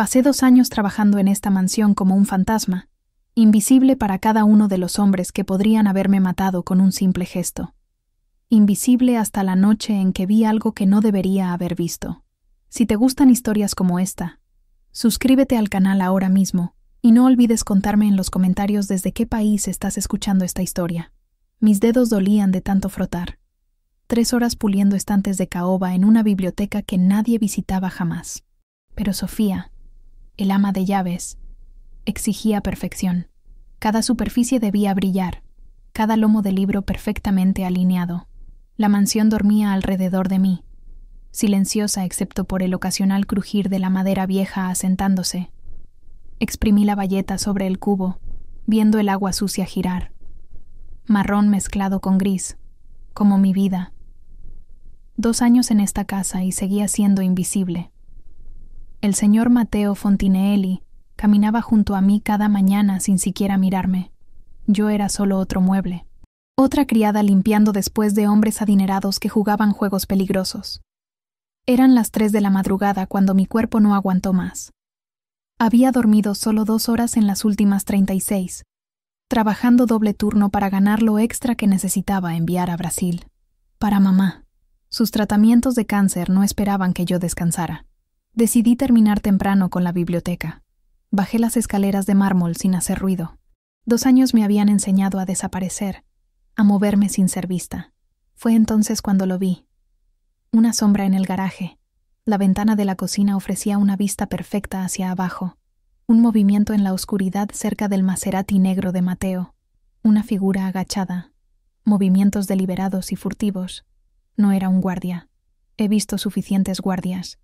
Pasé 2 años trabajando en esta mansión como un fantasma, invisible para cada uno de los hombres que podrían haberme matado con un simple gesto. Invisible hasta la noche en que vi algo que no debería haber visto. Si te gustan historias como esta, suscríbete al canal ahora mismo y no olvides contarme en los comentarios desde qué país estás escuchando esta historia. Mis dedos dolían de tanto frotar. 3 horas puliendo estantes de caoba en una biblioteca que nadie visitaba jamás. Pero Sofía, el ama de llaves, exigía perfección. Cada superficie debía brillar, cada lomo de libro perfectamente alineado. La mansión dormía alrededor de mí, silenciosa excepto por el ocasional crujir de la madera vieja asentándose. Exprimí la bayeta sobre el cubo, viendo el agua sucia girar. Marrón mezclado con gris, como mi vida. 2 años en esta casa y seguía siendo invisible. El señor Matteo Fontinelli caminaba junto a mí cada mañana sin siquiera mirarme. Yo era solo otro mueble. Otra criada limpiando después de hombres adinerados que jugaban juegos peligrosos. Eran las 3 de la madrugada cuando mi cuerpo no aguantó más. Había dormido solo 2 horas en las últimas 36, trabajando doble turno para ganar lo extra que necesitaba enviar a Brasil. Para mamá. Sus tratamientos de cáncer no esperaban que yo descansara. Decidí terminar temprano con la biblioteca. Bajé las escaleras de mármol sin hacer ruido. 2 años me habían enseñado a desaparecer, a moverme sin ser vista. Fue entonces cuando lo vi. Una sombra en el garaje. La ventana de la cocina ofrecía una vista perfecta hacia abajo. Un movimiento en la oscuridad cerca del Maserati negro de Matteo. Una figura agachada. Movimientos deliberados y furtivos. No era un guardia. He visto suficientes guardias.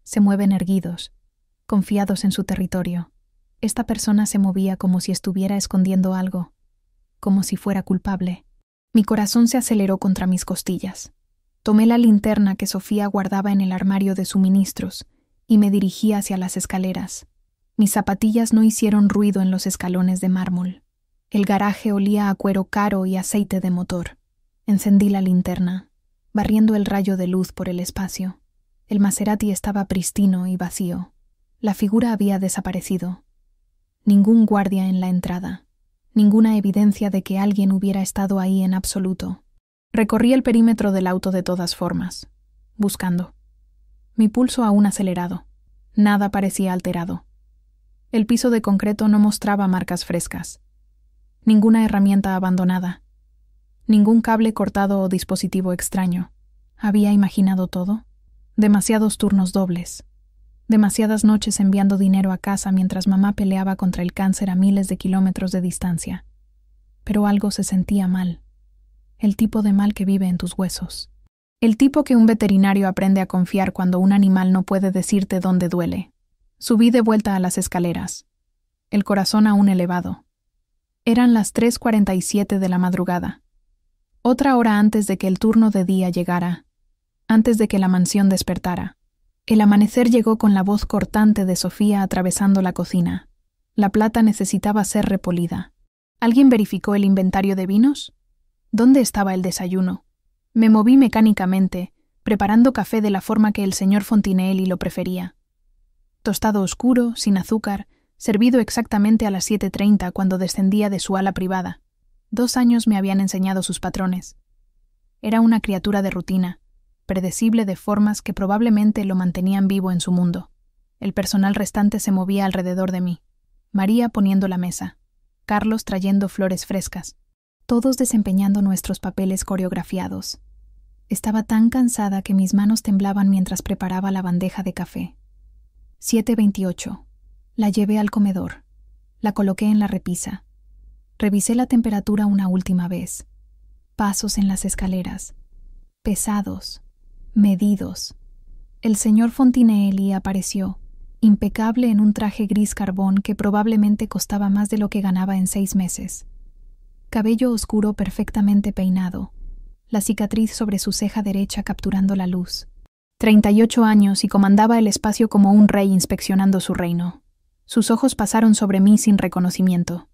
Se mueven erguidos, confiados en su territorio. Esta persona se movía como si estuviera escondiendo algo, como si fuera culpable. Mi corazón se aceleró contra mis costillas. Tomé la linterna que Sofía guardaba en el armario de suministros y me dirigí hacia las escaleras. Mis zapatillas no hicieron ruido en los escalones de mármol. El garaje olía a cuero caro y aceite de motor. Encendí la linterna, barriendo el rayo de luz por el espacio. El Maserati estaba pristino y vacío. La figura había desaparecido. Ningún guardia en la entrada. Ninguna evidencia de que alguien hubiera estado ahí en absoluto. Recorrí el perímetro del auto de todas formas, buscando. Mi pulso aún acelerado. Nada parecía alterado. El piso de concreto no mostraba marcas frescas. Ninguna herramienta abandonada. Ningún cable cortado o dispositivo extraño. ¿Había imaginado todo? Demasiados turnos dobles. Demasiadas noches enviando dinero a casa mientras mamá peleaba contra el cáncer a miles de kilómetros de distancia. Pero algo se sentía mal. El tipo de mal que vive en tus huesos. El tipo que un veterinario aprende a confiar cuando un animal no puede decirte dónde duele. Subí de vuelta a las escaleras. El corazón aún elevado. Eran las 3:47 de la madrugada. Otra hora antes de que el turno de día llegara. Antes de que la mansión despertara. El amanecer llegó con la voz cortante de Sofía atravesando la cocina. La plata necesitaba ser repolida. ¿Alguien verificó el inventario de vinos? ¿Dónde estaba el desayuno? Me moví mecánicamente, preparando café de la forma que el señor Fontinelli lo prefería. Tostado oscuro, sin azúcar, servido exactamente a las 7:30 cuando descendía de su ala privada. 2 años me habían enseñado sus patrones. Era una criatura de rutina, predecible de formas que probablemente lo mantenían vivo en su mundo. El personal restante se movía alrededor de mí. María poniendo la mesa. Carlos trayendo flores frescas. Todos desempeñando nuestros papeles coreografiados. Estaba tan cansada que mis manos temblaban mientras preparaba la bandeja de café. 7:28. La llevé al comedor. La coloqué en la repisa. Revisé la temperatura una última vez. Pasos en las escaleras. Pesados. Medidos. El señor Fontinelli apareció, impecable en un traje gris carbón que probablemente costaba más de lo que ganaba en 6 meses. Cabello oscuro perfectamente peinado, la cicatriz sobre su ceja derecha capturando la luz. 38 años y comandaba el espacio como un rey inspeccionando su reino. Sus ojos pasaron sobre mí sin reconocimiento.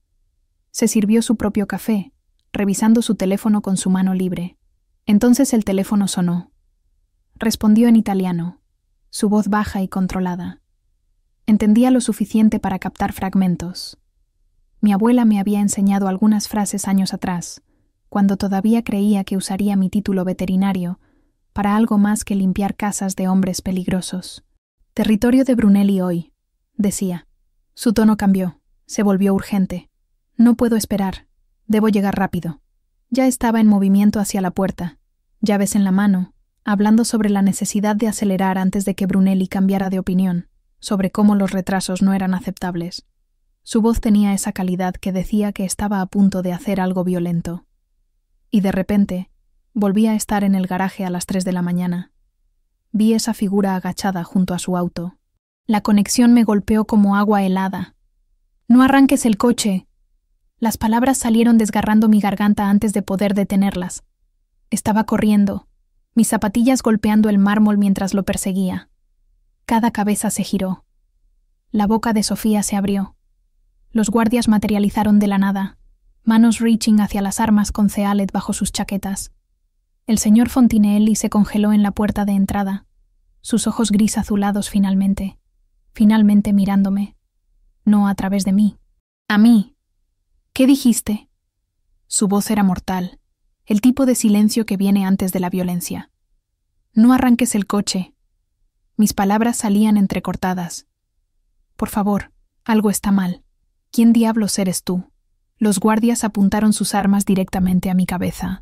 Se sirvió su propio café, revisando su teléfono con su mano libre. Entonces el teléfono sonó. Respondió en italiano, su voz baja y controlada. Entendía lo suficiente para captar fragmentos. Mi abuela me había enseñado algunas frases años atrás, cuando todavía creía que usaría mi título veterinario para algo más que limpiar casas de hombres peligrosos. Territorio de Brunelli hoy, decía. Su tono cambió, se volvió urgente. No puedo esperar, debo llegar rápido. Ya estaba en movimiento hacia la puerta, llaves en la mano, hablando sobre la necesidad de acelerar antes de que Brunelli cambiara de opinión, sobre cómo los retrasos no eran aceptables. Su voz tenía esa calidad que decía que estaba a punto de hacer algo violento. Y de repente, volví a estar en el garaje a las 3 de la mañana. Vi esa figura agachada junto a su auto. La conexión me golpeó como agua helada. «¡No arranques el coche!». Las palabras salieron desgarrando mi garganta antes de poder detenerlas. Estaba corriendo, mis zapatillas golpeando el mármol mientras lo perseguía. Cada cabeza se giró. La boca de Sofía se abrió. Los guardias materializaron de la nada, manos reaching hacia las armas con Cealet bajo sus chaquetas. El señor Fontinelli se congeló en la puerta de entrada, sus ojos gris azulados finalmente mirándome. No a través de mí. A mí. ¿Qué dijiste? Su voz era mortal, el tipo de silencio que viene antes de la violencia. No arranques el coche. Mis palabras salían entrecortadas. Por favor, algo está mal. ¿Quién diablos eres tú? Los guardias apuntaron sus armas directamente a mi cabeza.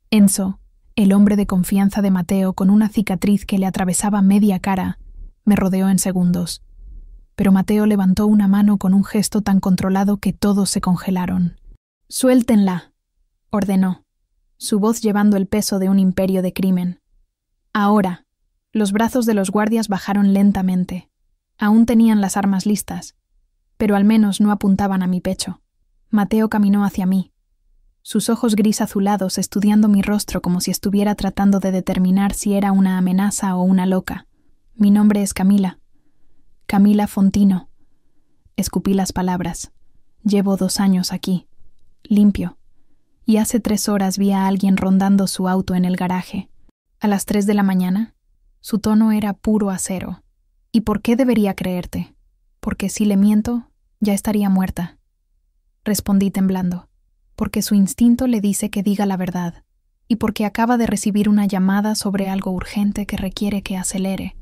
Enzo, el hombre de confianza de Matteo con una cicatriz que le atravesaba media cara, me rodeó en segundos. Pero Matteo levantó una mano con un gesto tan controlado que todos se congelaron. «Suéltenla», ordenó, su voz llevando el peso de un imperio de crimen. Ahora. Los brazos de los guardias bajaron lentamente. Aún tenían las armas listas, pero al menos no apuntaban a mi pecho. Matteo caminó hacia mí, sus ojos gris azulados estudiando mi rostro como si estuviera tratando de determinar si era una amenaza o una loca. «Mi nombre es Camila. Camila Fontino». Escupí las palabras. «Llevo 2 años aquí. Limpio. Y hace 3 horas vi a alguien rondando su auto en el garaje. A las 3 de la mañana». Su tono era puro acero. ¿Y por qué debería creerte? Porque si le miento, ya estaría muerta. Respondí temblando. Porque su instinto le dice que diga la verdad. Y porque acaba de recibir una llamada sobre algo urgente que requiere que acelere.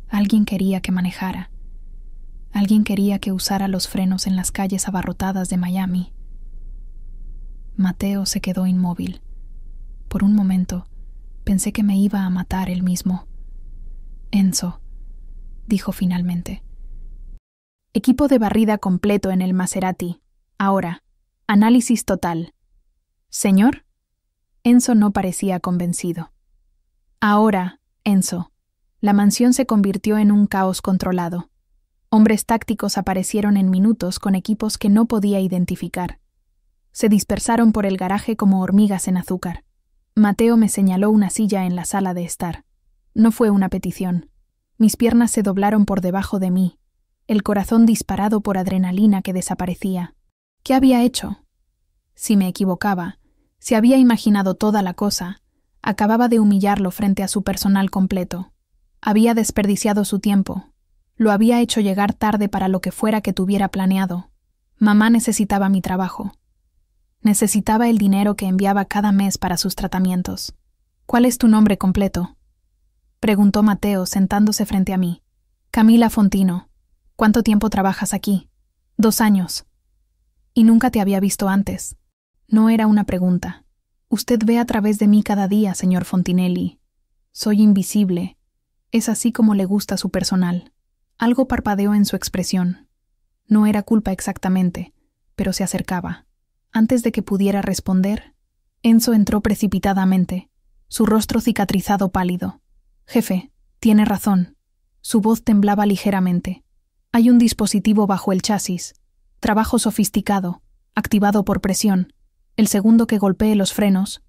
Alguien quería que manejara. Alguien quería que usara los frenos en las calles abarrotadas de Miami. Matteo se quedó inmóvil. Por un momento, pensé que me iba a matar él mismo. «Enzo», dijo finalmente. «Equipo de barrida completo en el Maserati. Ahora, análisis total». «¿Señor?» Enzo no parecía convencido. «Ahora, Enzo». La mansión se convirtió en un caos controlado. Hombres tácticos aparecieron en minutos con equipos que no podía identificar. Se dispersaron por el garaje como hormigas en azúcar. Matteo me señaló una silla en la sala de estar. No fue una petición. Mis piernas se doblaron por debajo de mí, el corazón disparado por adrenalina que desaparecía. ¿Qué había hecho? Si me equivocaba, si había imaginado toda la cosa, acababa de humillarlo frente a su personal completo. Había desperdiciado su tiempo. Lo había hecho llegar tarde para lo que fuera que tuviera planeado. Mamá necesitaba mi trabajo. Necesitaba el dinero que enviaba cada mes para sus tratamientos. «¿Cuál es tu nombre completo?», preguntó Matteo sentándose frente a mí. «Camila Fontino. ¿Cuánto tiempo trabajas aquí?» «2 años. Y nunca te había visto antes». No era una pregunta. «Usted ve a través de mí cada día, señor Fontinelli. Soy invisible. Es así como le gusta su personal». Algo parpadeó en su expresión. No era culpa exactamente, pero se acercaba. Antes de que pudiera responder, Enzo entró precipitadamente, su rostro cicatrizado pálido. «Jefe, tiene razón». Su voz temblaba ligeramente. «Hay un dispositivo bajo el chasis. Trabajo sofisticado, activado por presión. El segundo que golpee los frenos».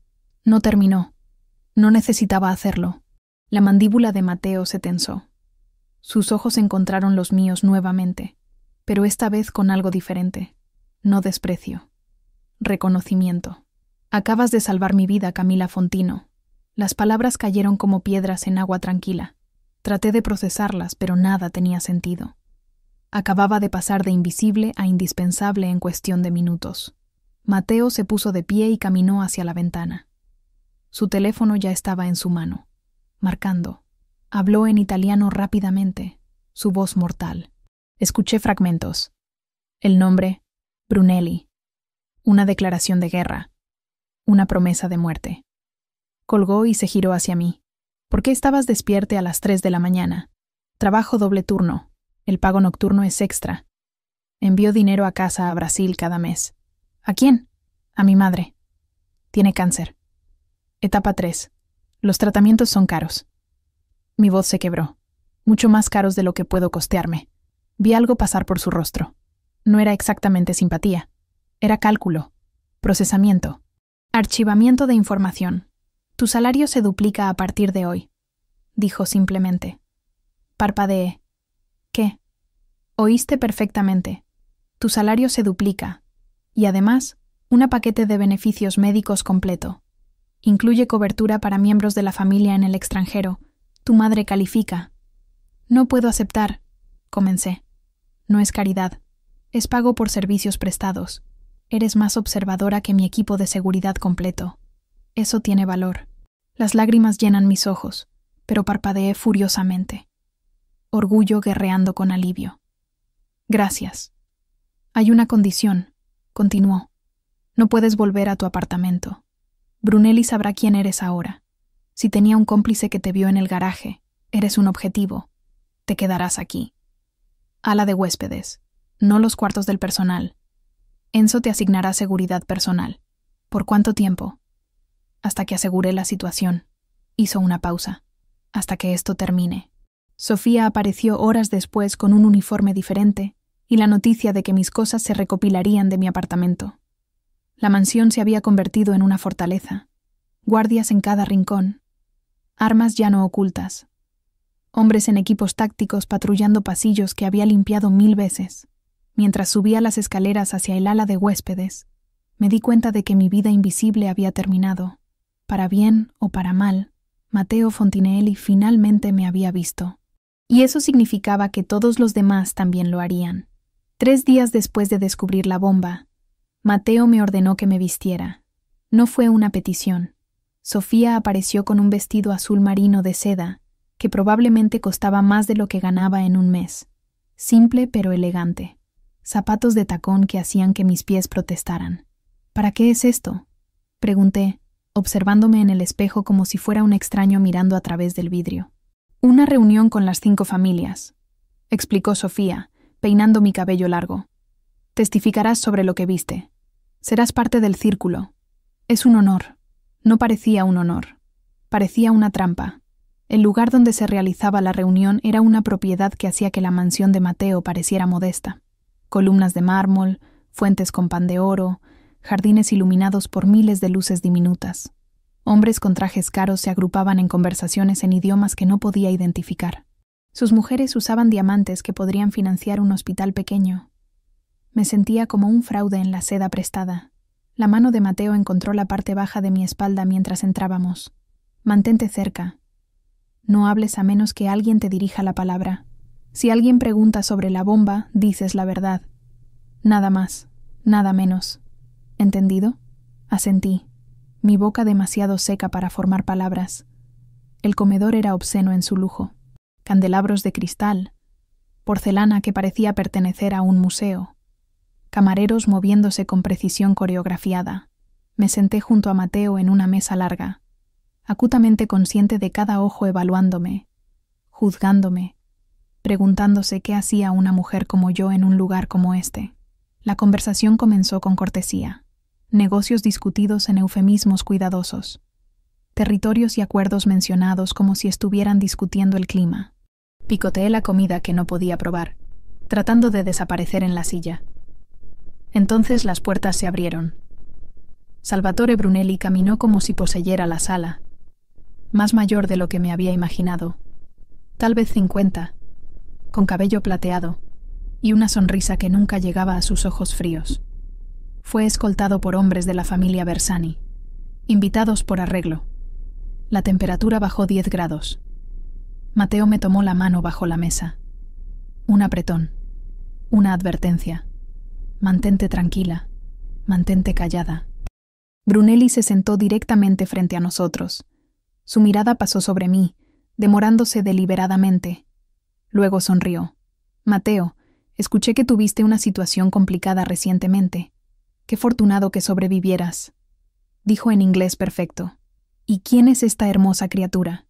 No terminó. No necesitaba hacerlo. La mandíbula de Matteo se tensó. Sus ojos encontraron los míos nuevamente, pero esta vez con algo diferente. No desprecio. Reconocimiento. «Acabas de salvar mi vida, Camila Fontino». Las palabras cayeron como piedras en agua tranquila. Traté de procesarlas, pero nada tenía sentido. Acababa de pasar de invisible a indispensable en cuestión de minutos. Mateo se puso de pie y caminó hacia la ventana. Su teléfono ya estaba en su mano, marcando. Habló en italiano rápidamente, su voz mortal. Escuché fragmentos. El nombre, Brunelli. Una declaración de guerra. Una promesa de muerte. Colgó y se giró hacia mí. ¿Por qué estabas despierte a las 3 de la mañana? Trabajo doble turno. El pago nocturno es extra. Envío dinero a casa a Brasil cada mes. ¿A quién? A mi madre. Tiene cáncer. Etapa 3. Los tratamientos son caros. Mi voz se quebró. Mucho más caros de lo que puedo costearme. Vi algo pasar por su rostro. No era exactamente simpatía. Era cálculo. Procesamiento. Archivamiento de información. Tu salario se duplica a partir de hoy, dijo simplemente. Parpadeé. ¿Qué? Oíste perfectamente. Tu salario se duplica. Y además, un paquete de beneficios médicos completo. Incluye cobertura para miembros de la familia en el extranjero. Tu madre califica. No puedo aceptar, comencé. No es caridad. Es pago por servicios prestados. Eres más observadora que mi equipo de seguridad completo. Eso tiene valor. Las lágrimas llenan mis ojos, pero parpadeé furiosamente. Orgullo guerreando con alivio. Gracias. Hay una condición, continuó. No puedes volver a tu apartamento. Brunelli sabrá quién eres ahora. Si tenía un cómplice que te vio en el garaje, eres un objetivo. Te quedarás aquí. Ala de huéspedes, no los cuartos del personal. Enzo te asignará seguridad personal. ¿Por cuánto tiempo? Hasta que aseguré la situación. Hizo una pausa. Hasta que esto termine. Sofía apareció horas después con un uniforme diferente y la noticia de que mis cosas se recopilarían de mi apartamento. La mansión se había convertido en una fortaleza. Guardias en cada rincón. Armas ya no ocultas. Hombres en equipos tácticos patrullando pasillos que había limpiado 1000 veces. Mientras subía las escaleras hacia el ala de huéspedes, me di cuenta de que mi vida invisible había terminado. Para bien o para mal, Matteo Fontinelli finalmente me había visto. Y eso significaba que todos los demás también lo harían. 3 días después de descubrir la bomba, Matteo me ordenó que me vistiera. No fue una petición. Sofía apareció con un vestido azul marino de seda, que probablemente costaba más de lo que ganaba en un mes. Simple pero elegante. Zapatos de tacón que hacían que mis pies protestaran. ¿Para qué es esto?, pregunté, observándome en el espejo como si fuera un extraño mirando a través del vidrio. Una reunión con las 5 familias, explicó Sofía, peinando mi cabello largo. Testificarás sobre lo que viste. Serás parte del círculo. Es un honor. No parecía un honor. Parecía una trampa. El lugar donde se realizaba la reunión era una propiedad que hacía que la mansión de Matteo pareciera modesta. Columnas de mármol, fuentes con pan de oro, jardines iluminados por miles de luces diminutas. Hombres con trajes caros se agrupaban en conversaciones en idiomas que no podía identificar. Sus mujeres usaban diamantes que podrían financiar un hospital pequeño. Me sentía como un fraude en la seda prestada. La mano de Matteo encontró la parte baja de mi espalda mientras entrábamos. Mantente cerca. No hables a menos que alguien te dirija la palabra. Si alguien pregunta sobre la bomba, dices la verdad. Nada más, nada menos. ¿Entendido? Asentí, mi boca demasiado seca para formar palabras. El comedor era obsceno en su lujo. Candelabros de cristal, porcelana que parecía pertenecer a un museo, camareros moviéndose con precisión coreografiada. Me senté junto a Matteo en una mesa larga, acutamente consciente de cada ojo evaluándome, juzgándome, preguntándose qué hacía una mujer como yo en un lugar como este. La conversación comenzó con cortesía, negocios discutidos en eufemismos cuidadosos, territorios y acuerdos mencionados como si estuvieran discutiendo el clima. Picoteé la comida que no podía probar, tratando de desaparecer en la silla. Entonces las puertas se abrieron. Salvatore Brunelli caminó como si poseyera la sala, más mayor de lo que me había imaginado, tal vez 50, con cabello plateado y una sonrisa que nunca llegaba a sus ojos fríos. Fue escoltado por hombres de la familia Bersani, invitados por arreglo. La temperatura bajó 10 grados. Matteo me tomó la mano bajo la mesa. Un apretón. Una advertencia. Mantente tranquila. Mantente callada. Brunelli se sentó directamente frente a nosotros. Su mirada pasó sobre mí, demorándose deliberadamente. Luego sonrió. Mateo, escuché que tuviste una situación complicada recientemente. Qué fortunado que sobrevivieras. Dijo en inglés perfecto. ¿Y quién es esta hermosa criatura?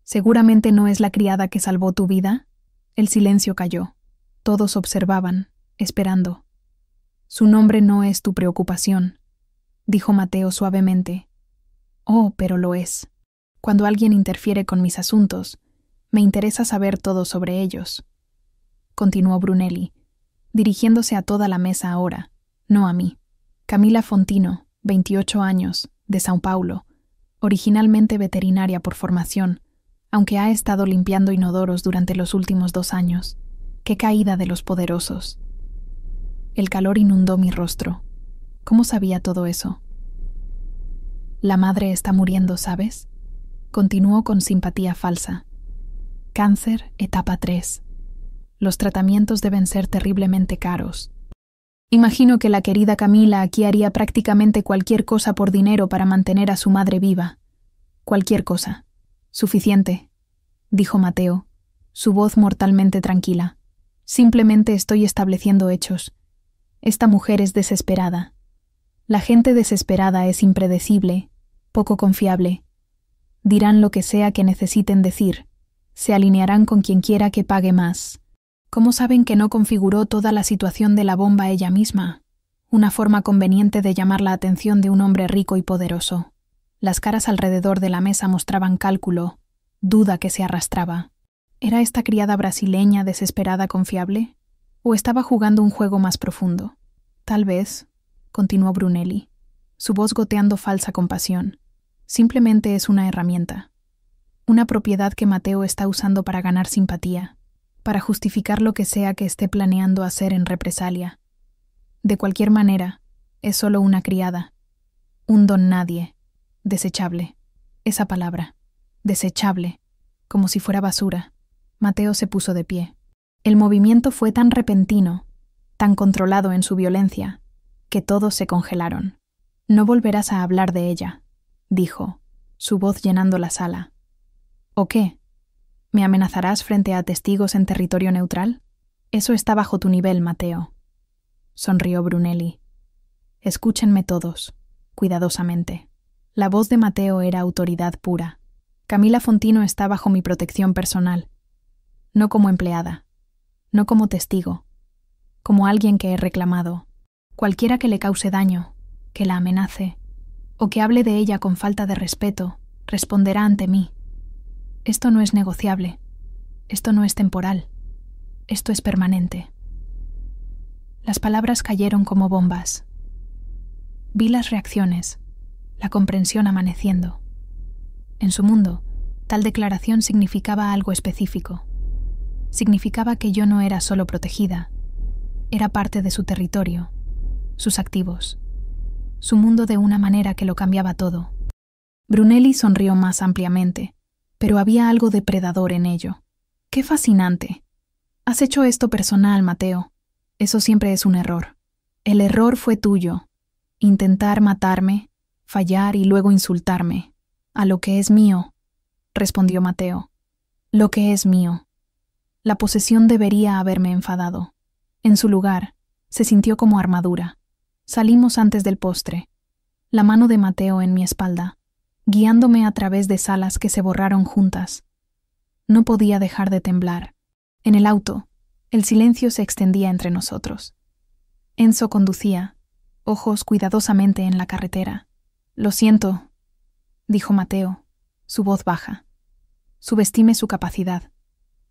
¿Seguramente no es la criada que salvó tu vida? El silencio cayó. Todos observaban, esperando. Su nombre no es tu preocupación, dijo Mateo suavemente. Oh, pero lo es. Cuando alguien interfiere con mis asuntos, me interesa saber todo sobre ellos. Continuó Brunelli, dirigiéndose a toda la mesa ahora, no a mí. Camila Fontino, 28 años, de São Paulo, originalmente veterinaria por formación, aunque ha estado limpiando inodoros durante los últimos 2 años. ¡Qué caída de los poderosos! El calor inundó mi rostro. ¿Cómo sabía todo eso? La madre está muriendo, ¿sabes? Continuó con simpatía falsa. Cáncer, etapa 3. Los tratamientos deben ser terriblemente caros. Imagino que la querida Camila aquí haría prácticamente cualquier cosa por dinero para mantener a su madre viva. Cualquier cosa. Suficiente, dijo Mateo, su voz mortalmente tranquila. Simplemente estoy estableciendo hechos. Esta mujer es desesperada. La gente desesperada es impredecible, poco confiable. Dirán lo que sea que necesiten decir. Se alinearán con quien quiera que pague más. ¿Cómo saben que no configuró toda la situación de la bomba ella misma? Una forma conveniente de llamar la atención de un hombre rico y poderoso. Las caras alrededor de la mesa mostraban cálculo, duda que se arrastraba. ¿Era esta criada brasileña desesperada confiable? ¿O estaba jugando un juego más profundo? Tal vez, continuó Brunelli, su voz goteando falsa compasión. Simplemente es una herramienta. Una propiedad que Mateo está usando para ganar simpatía, para justificar lo que sea que esté planeando hacer en represalia. De cualquier manera, es solo una criada. Un don nadie. Desechable. Esa palabra. Desechable. Como si fuera basura. Mateo se puso de pie. El movimiento fue tan repentino, tan controlado en su violencia, que todos se congelaron. No volverás a hablar de ella, dijo, su voz llenando la sala. ¿O qué? ¿Me amenazarás frente a testigos en territorio neutral? Eso está bajo tu nivel, Mateo. Sonrió Brunelli. Escúchenme todos, cuidadosamente. La voz de Mateo era autoridad pura. Camila Fontino está bajo mi protección personal. No como empleada, no como testigo, como alguien que he reclamado. Cualquiera que le cause daño, que la amenace, o que hable de ella con falta de respeto, responderá ante mí. Esto no es negociable, esto no es temporal, esto es permanente. Las palabras cayeron como bombas. Vi las reacciones, la comprensión amaneciendo. En su mundo, tal declaración significaba algo específico. Significaba que yo no era solo protegida, era parte de su territorio, sus activos, su mundo de una manera que lo cambiaba todo. Brunelli sonrió más ampliamente, pero había algo depredador en ello. ¡Qué fascinante! Has hecho esto personal, Mateo. Eso siempre es un error. El error fue tuyo. Intentar matarme, fallar y luego insultarme. A lo que es mío, respondió Mateo. Lo que es mío. La posesión debería haberme enfadado. En su lugar, se sintió como armadura. Salimos antes del postre. La mano de Mateo en mi espalda, guiándome a través de salas que se borraron juntas. No podía dejar de temblar. En el auto, el silencio se extendía entre nosotros. Enzo conducía, ojos cuidadosamente en la carretera. Lo siento, dijo Mateo, su voz baja. Subestime su capacidad.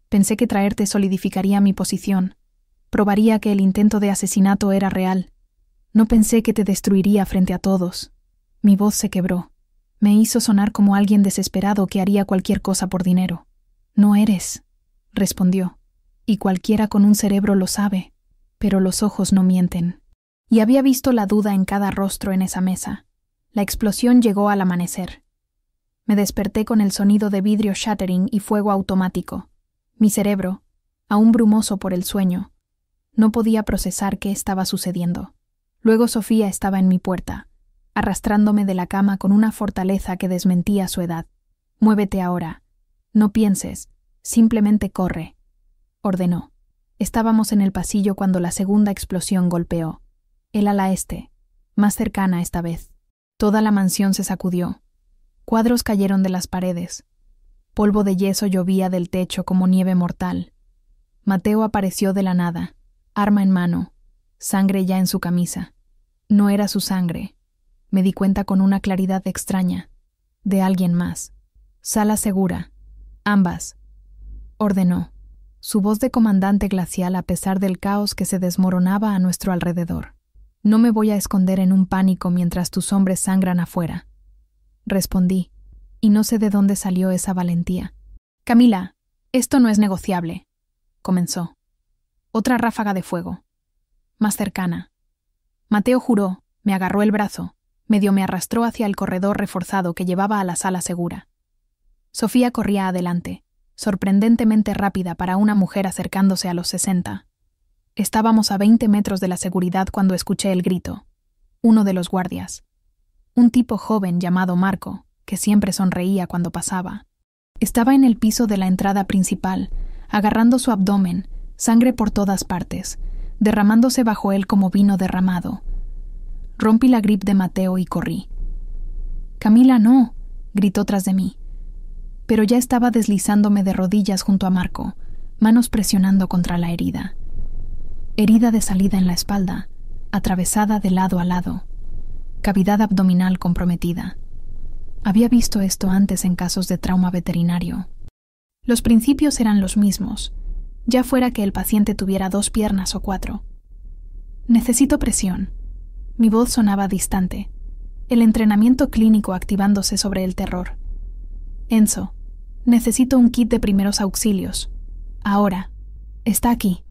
Pensé que traerte solidificaría mi posición, probaría que el intento de asesinato era real. No pensé que te destruiría frente a todos. Mi voz se quebró. Me hizo sonar como alguien desesperado que haría cualquier cosa por dinero. No eres, respondió, y cualquiera con un cerebro lo sabe, pero los ojos no mienten. Y había visto la duda en cada rostro en esa mesa. La explosión llegó al amanecer. Me desperté con el sonido de vidrio shattering y fuego automático. Mi cerebro, aún brumoso por el sueño, No podía procesar qué estaba sucediendo. Luego Sofía estaba en mi puerta, arrastrándome de la cama con una fortaleza que desmentía su edad. «Muévete ahora. No pienses. Simplemente corre», ordenó. Estábamos en el pasillo cuando la segunda explosión golpeó. El ala este, más cercana esta vez. Toda la mansión se sacudió. Cuadros cayeron de las paredes. Polvo de yeso llovía del techo como nieve mortal. Mateo apareció de la nada, arma en mano, sangre ya en su camisa. No era su sangre. Me di cuenta con una claridad extraña. De alguien más. «Sala segura. Ambas», ordenó. Su voz de comandante glacial a pesar del caos que se desmoronaba a nuestro alrededor. «No me voy a esconder en un pánico mientras tus hombres sangran afuera», respondí, y no sé de dónde salió esa valentía. «Camila, esto no es negociable», comenzó. Otra ráfaga de fuego. Más cercana. Mateo juró, me agarró el brazo, medio me arrastró hacia el corredor reforzado que llevaba a la sala segura. Sofía corría adelante, sorprendentemente rápida para una mujer acercándose a los 60. Estábamos a 20 metros de la seguridad cuando escuché el grito. Uno de los guardias. Un tipo joven llamado Marco, que siempre sonreía cuando pasaba. Estaba en el piso de la entrada principal, agarrando su abdomen, sangre por todas partes, derramándose bajo él como vino derramado. Rompí la grip de Mateo y corrí. «Camila, no», gritó tras de mí. Pero ya estaba deslizándome de rodillas junto a Marco, manos presionando contra la herida. Herida de salida en la espalda, atravesada de lado a lado. Cavidad abdominal comprometida. Había visto esto antes en casos de trauma veterinario. Los principios eran los mismos, ya fuera que el paciente tuviera 2 piernas o 4. «Necesito presión». Mi voz sonaba distante, el entrenamiento clínico activándose sobre el terror. «Enzo, necesito un kit de primeros auxilios. Ahora. Está aquí»,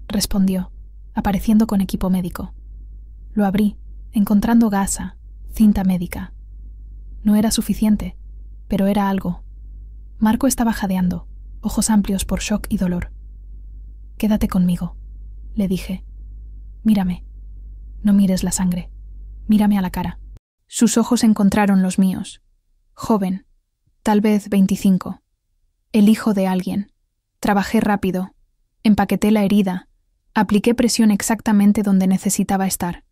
respondió, apareciendo con equipo médico. Lo abrí, encontrando gasa, cinta médica. No era suficiente, pero era algo. Marco estaba jadeando, ojos amplios por shock y dolor. «Quédate conmigo», le dije. «Mírame. No mires la sangre. Mírame a la cara». Sus ojos encontraron los míos. Joven, tal vez 25. El hijo de alguien. Trabajé rápido. Empaqueté la herida. Apliqué presión exactamente donde necesitaba estar.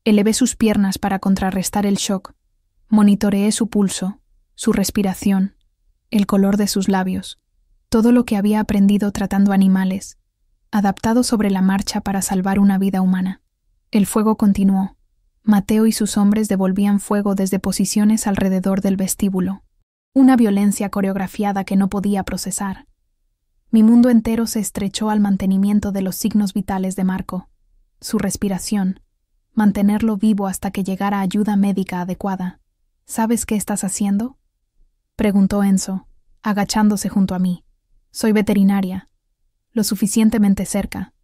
Elevé sus piernas para contrarrestar el shock. Monitoreé su pulso, su respiración, el color de sus labios. Todo lo que había aprendido tratando animales, adaptado sobre la marcha para salvar una vida humana. El fuego continuó. Mateo y sus hombres devolvían fuego desde posiciones alrededor del vestíbulo. Una violencia coreografiada que no podía procesar. Mi mundo entero se estrechó al mantenimiento de los signos vitales de Marco. Su respiración. Mantenerlo vivo hasta que llegara ayuda médica adecuada. «¿Sabes qué estás haciendo?», preguntó Enzo, agachándose junto a mí. «Soy veterinaria». «Lo suficientemente cerca»,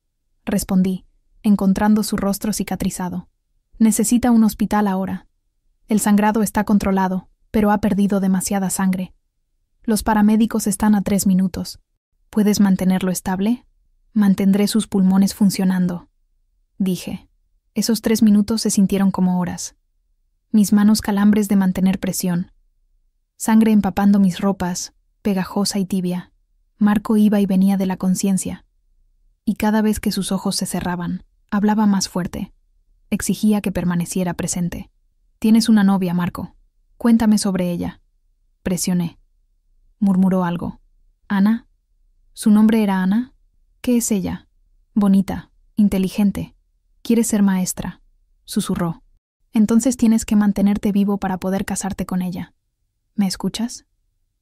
respondí, encontrando su rostro cicatrizado. «Necesita un hospital ahora. El sangrado está controlado, pero ha perdido demasiada sangre. Los paramédicos están a 3 minutos. ¿Puedes mantenerlo estable?». «Mantendré sus pulmones funcionando», dije. Esos 3 minutos se sintieron como horas. Mis manos calambres de mantener presión. Sangre empapando mis ropas, pegajosa y tibia. Marco iba y venía de la conciencia. Y cada vez que sus ojos se cerraban, hablaba más fuerte. Exigía que permaneciera presente. «Tienes una novia, Marco. Cuéntame sobre ella». Presioné. Murmuró algo. «¿Ana? ¿Su nombre era Ana? ¿Qué es ella?» «Bonita, inteligente. Quiere ser maestra», susurró. «Entonces tienes que mantenerte vivo para poder casarte con ella. ¿Me escuchas?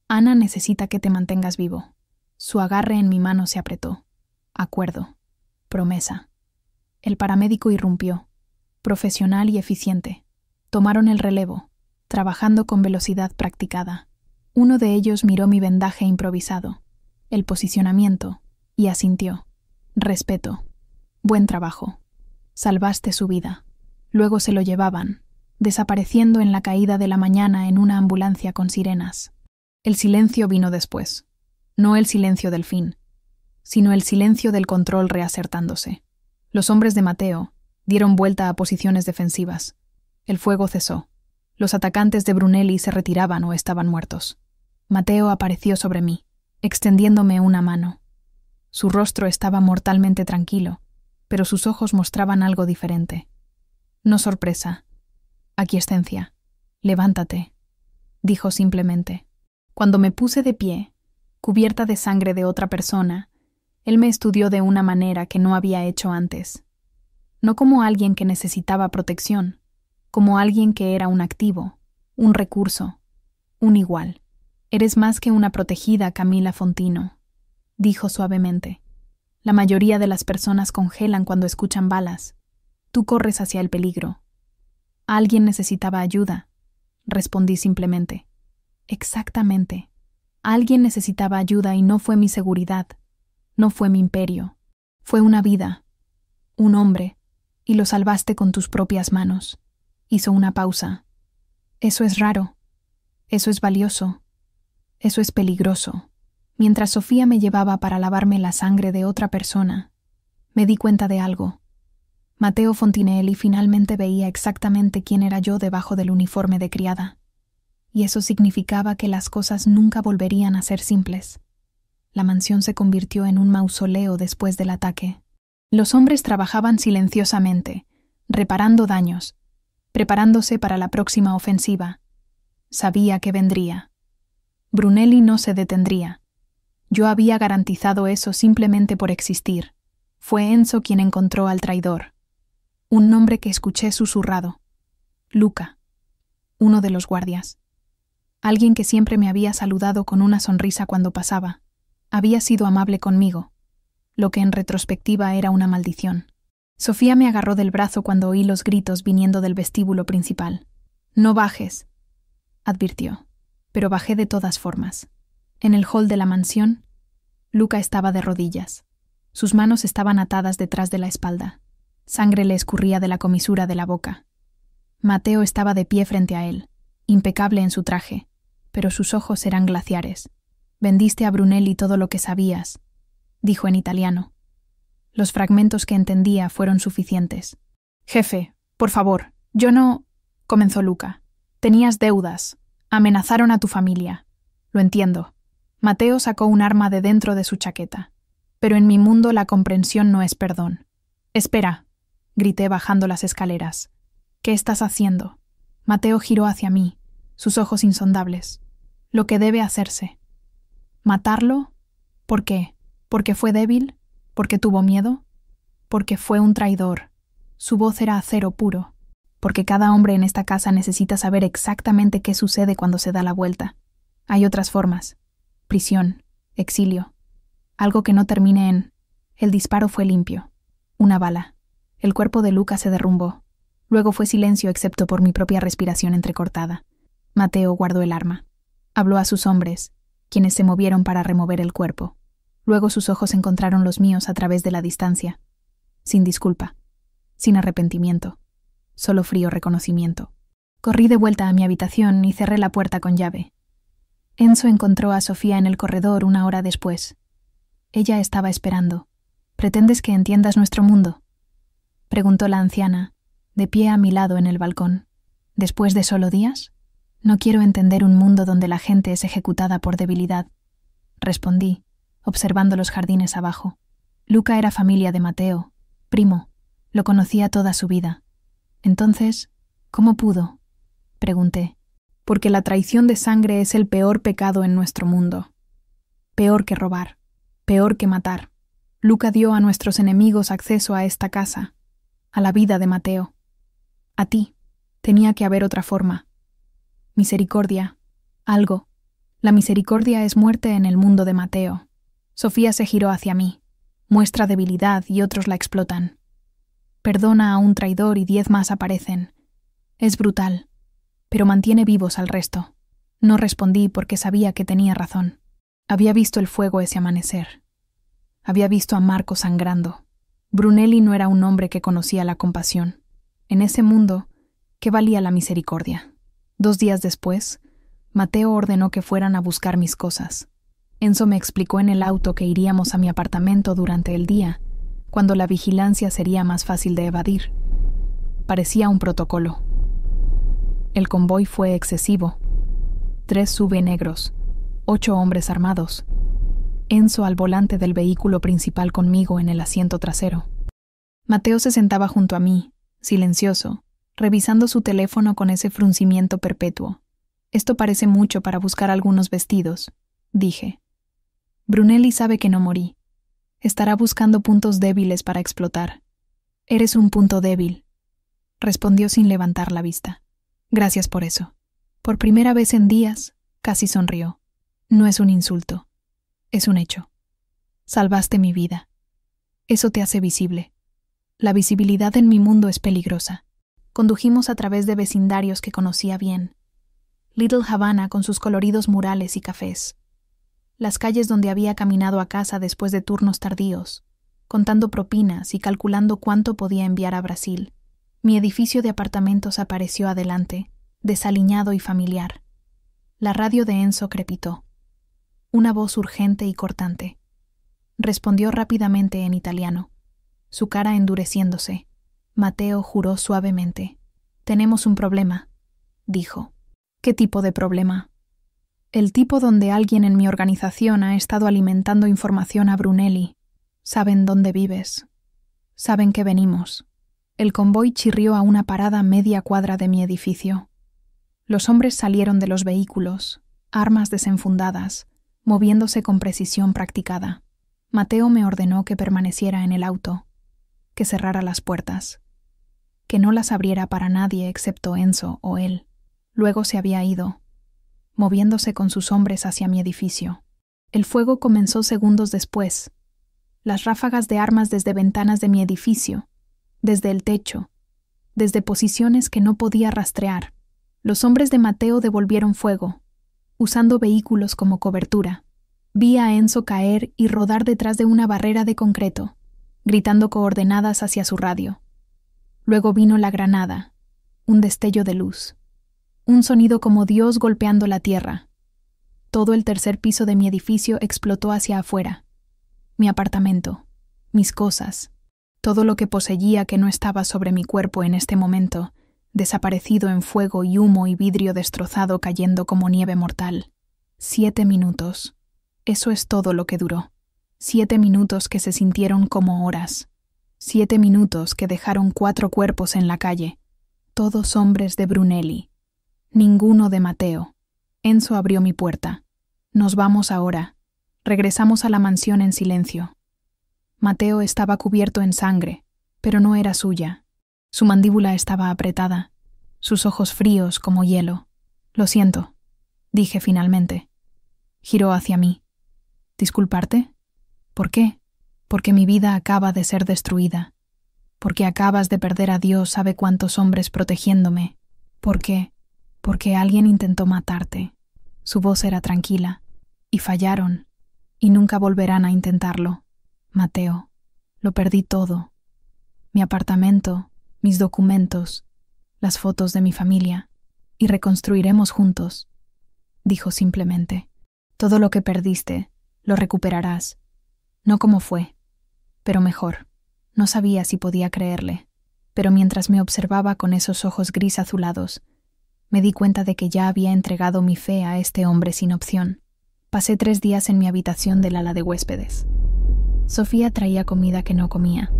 Ana necesita que te mantengas vivo». Su agarre en mi mano se apretó. Acuerdo. Promesa. El paramédico irrumpió. Profesional y eficiente. Tomaron el relevo, trabajando con velocidad practicada. Uno de ellos miró mi vendaje improvisado, el posicionamiento, y asintió. «Respeto. Buen trabajo. Salvaste su vida». Luego se lo llevaban, desapareciendo en la caída de la mañana en una ambulancia con sirenas. El silencio vino después. No el silencio del fin, sino el silencio del control reacertándose. Los hombres de Matteo dieron vuelta a posiciones defensivas. El fuego cesó. Los atacantes de Brunelli se retiraban o estaban muertos. Matteo apareció sobre mí, extendiéndome una mano. Su rostro estaba mortalmente tranquilo, pero sus ojos mostraban algo diferente. No sorpresa. Aquiescencia. Levántate, dijo simplemente. Cuando me puse de pie, cubierta de sangre de otra persona, él me estudió de una manera que no había hecho antes. No como alguien que necesitaba protección, como alguien que era un activo, un recurso, un igual. Eres más que una protegida, Camila Fontino, dijo suavemente. La mayoría de las personas congelan cuando escuchan balas. Tú corres hacia el peligro. Alguien necesitaba ayuda, respondí simplemente. Exactamente. Alguien necesitaba ayuda y no fue mi seguridad, no fue mi imperio. Fue una vida, un hombre, y lo salvaste con tus propias manos. Hizo una pausa. Eso es raro. Eso es valioso. Eso es peligroso. Mientras Sofía me llevaba para lavarme la sangre de otra persona, me di cuenta de algo. Matteo Fontinelli finalmente veía exactamente quién era yo debajo del uniforme de criada. Y eso significaba que las cosas nunca volverían a ser simples. La mansión se convirtió en un mausoleo después del ataque. Los hombres trabajaban silenciosamente, reparando daños, preparándose para la próxima ofensiva. Sabía que vendría. Brunelli no se detendría. Yo había garantizado eso simplemente por existir. Fue Enzo quien encontró al traidor. Un nombre que escuché susurrado. Luca, uno de los guardias. Alguien que siempre me había saludado con una sonrisa cuando pasaba. Había sido amable conmigo, lo que en retrospectiva era una maldición. Sofía me agarró del brazo cuando oí los gritos viniendo del vestíbulo principal. No bajes, advirtió, pero bajé de todas formas. En el hall de la mansión, Luca estaba de rodillas. Sus manos estaban atadas detrás de la espalda. Sangre le escurría de la comisura de la boca. Matteo estaba de pie frente a él, impecable en su traje, pero sus ojos eran glaciares. Vendiste a Brunelli todo lo que sabías, dijo en italiano. Los fragmentos que entendía fueron suficientes. Jefe, por favor, yo no... comenzó Luca. Tenías deudas. Amenazaron a tu familia. Lo entiendo. Matteo sacó un arma de dentro de su chaqueta. Pero en mi mundo la comprensión no es perdón. Espera, grité bajando las escaleras. ¿Qué estás haciendo? Matteo giró hacia mí, sus ojos insondables. Lo que debe hacerse. ¿Matarlo? ¿Por qué? ¿Porque fue débil? ¿Porque tuvo miedo? Porque fue un traidor. Su voz era acero puro. Porque cada hombre en esta casa necesita saber exactamente qué sucede cuando se da la vuelta. Hay otras formas. Prisión, exilio. Algo que no termine en... El disparo fue limpio. Una bala. El cuerpo de Luca se derrumbó. Luego fue silencio excepto por mi propia respiración entrecortada. Matteo guardó el arma. Habló a sus hombres, quienes se movieron para remover el cuerpo. Luego sus ojos encontraron los míos a través de la distancia. Sin disculpa. Sin arrepentimiento. Solo frío reconocimiento. Corrí de vuelta a mi habitación y cerré la puerta con llave. Enzo encontró a Sofía en el corredor una hora después. Ella estaba esperando. ¿Pretendes que entiendas nuestro mundo?, preguntó la anciana, de pie a mi lado en el balcón. ¿Después de solo días? No quiero entender un mundo donde la gente es ejecutada por debilidad, respondí, observando los jardines abajo. Luca era familia de Matteo, primo, lo conocía toda su vida. Entonces, ¿cómo pudo?, pregunté. Porque la traición de sangre es el peor pecado en nuestro mundo. Peor que robar, peor que matar. Luca dio a nuestros enemigos acceso a esta casa, a la vida de Matteo. A ti. Tenía que haber otra forma. Misericordia. Algo. La misericordia es muerte en el mundo de Matteo. Sofía se giró hacia mí. Muestra debilidad y otros la explotan. Perdona a un traidor y 10 más aparecen. Es brutal, pero mantiene vivos al resto. No respondí porque sabía que tenía razón. Había visto el fuego ese amanecer. Había visto a Marco sangrando. Brunelli no era un hombre que conocía la compasión. En ese mundo, ¿qué valía la misericordia? 2 días después, Matteo ordenó que fueran a buscar mis cosas. Enzo me explicó en el auto que iríamos a mi apartamento durante el día, cuando la vigilancia sería más fácil de evadir. Parecía un protocolo. El convoy fue excesivo. 3 SUV negros, 8 hombres armados. Enzo al volante del vehículo principal conmigo en el asiento trasero. Mateo se sentaba junto a mí, silencioso, revisando su teléfono con ese fruncimiento perpetuo. Esto parece mucho para buscar algunos vestidos, dije. Brunelli sabe que no morí. Estará buscando puntos débiles para explotar. Eres un punto débil, respondió sin levantar la vista. Gracias por eso. Por primera vez en días, casi sonrió. No es un insulto. Es un hecho. Salvaste mi vida. Eso te hace visible. La visibilidad en mi mundo es peligrosa. Condujimos a través de vecindarios que conocía bien. Little Havana con sus coloridos murales y cafés. Las calles donde había caminado a casa después de turnos tardíos, contando propinas y calculando cuánto podía enviar a Brasil. Mi edificio de apartamentos apareció adelante, desaliñado y familiar. La radio de Enzo crepitó. Una voz urgente y cortante. Respondió rápidamente en italiano, su cara endureciéndose. Mateo juró suavemente. «Tenemos un problema», dijo. «¿Qué tipo de problema?» «El tipo donde alguien en mi organización ha estado alimentando información a Brunelli. Saben dónde vives. Saben que venimos». El convoy chirrió a una parada a media cuadra de mi edificio. Los hombres salieron de los vehículos, armas desenfundadas, moviéndose con precisión practicada. Mateo me ordenó que permaneciera en el auto, que cerrara las puertas, que no las abriera para nadie excepto Enzo o él. Luego se había ido, moviéndose con sus hombres hacia mi edificio. El fuego comenzó segundos después. Las ráfagas de armas desde ventanas de mi edificio, desde el techo, desde posiciones que no podía rastrear. Los hombres de Mateo devolvieron fuego, usando vehículos como cobertura. Vi a Enzo caer y rodar detrás de una barrera de concreto, gritando coordenadas hacia su radio. Luego vino la granada, un destello de luz, un sonido como Dios golpeando la tierra. Todo el tercer piso de mi edificio explotó hacia afuera. Mi apartamento, mis cosas, todo lo que poseía que no estaba sobre mi cuerpo en este momento, desaparecido en fuego y humo y vidrio destrozado cayendo como nieve mortal. 7 minutos. Eso es todo lo que duró. 7 minutos que se sintieron como horas. 7 minutos que dejaron 4 cuerpos en la calle. Todos hombres de Brunelli. Ninguno de Mateo. Enzo abrió mi puerta. Nos vamos ahora. Regresamos a la mansión en silencio. Mateo estaba cubierto en sangre, pero no era suya. Su mandíbula estaba apretada, sus ojos fríos como hielo. «Lo siento», dije finalmente. Giró hacia mí. «¿Disculparte? ¿Por qué?» «Porque mi vida acaba de ser destruida. Porque acabas de perder a Dios sabe cuántos hombres protegiéndome. ¿Por qué? Porque alguien intentó matarte». Su voz era tranquila. «Y fallaron. Y nunca volverán a intentarlo. Mateo, lo perdí todo. Mi apartamento, mis documentos, las fotos de mi familia. Y reconstruiremos juntos», dijo simplemente. «Todo lo que perdiste, lo recuperarás. No como fue, pero mejor». No sabía si podía creerle, pero mientras me observaba con esos ojos gris azulados, me di cuenta de que ya había entregado mi fe a este hombre sin opción. Pasé 3 días en mi habitación del ala de huéspedes. Sofía traía comida que no comía.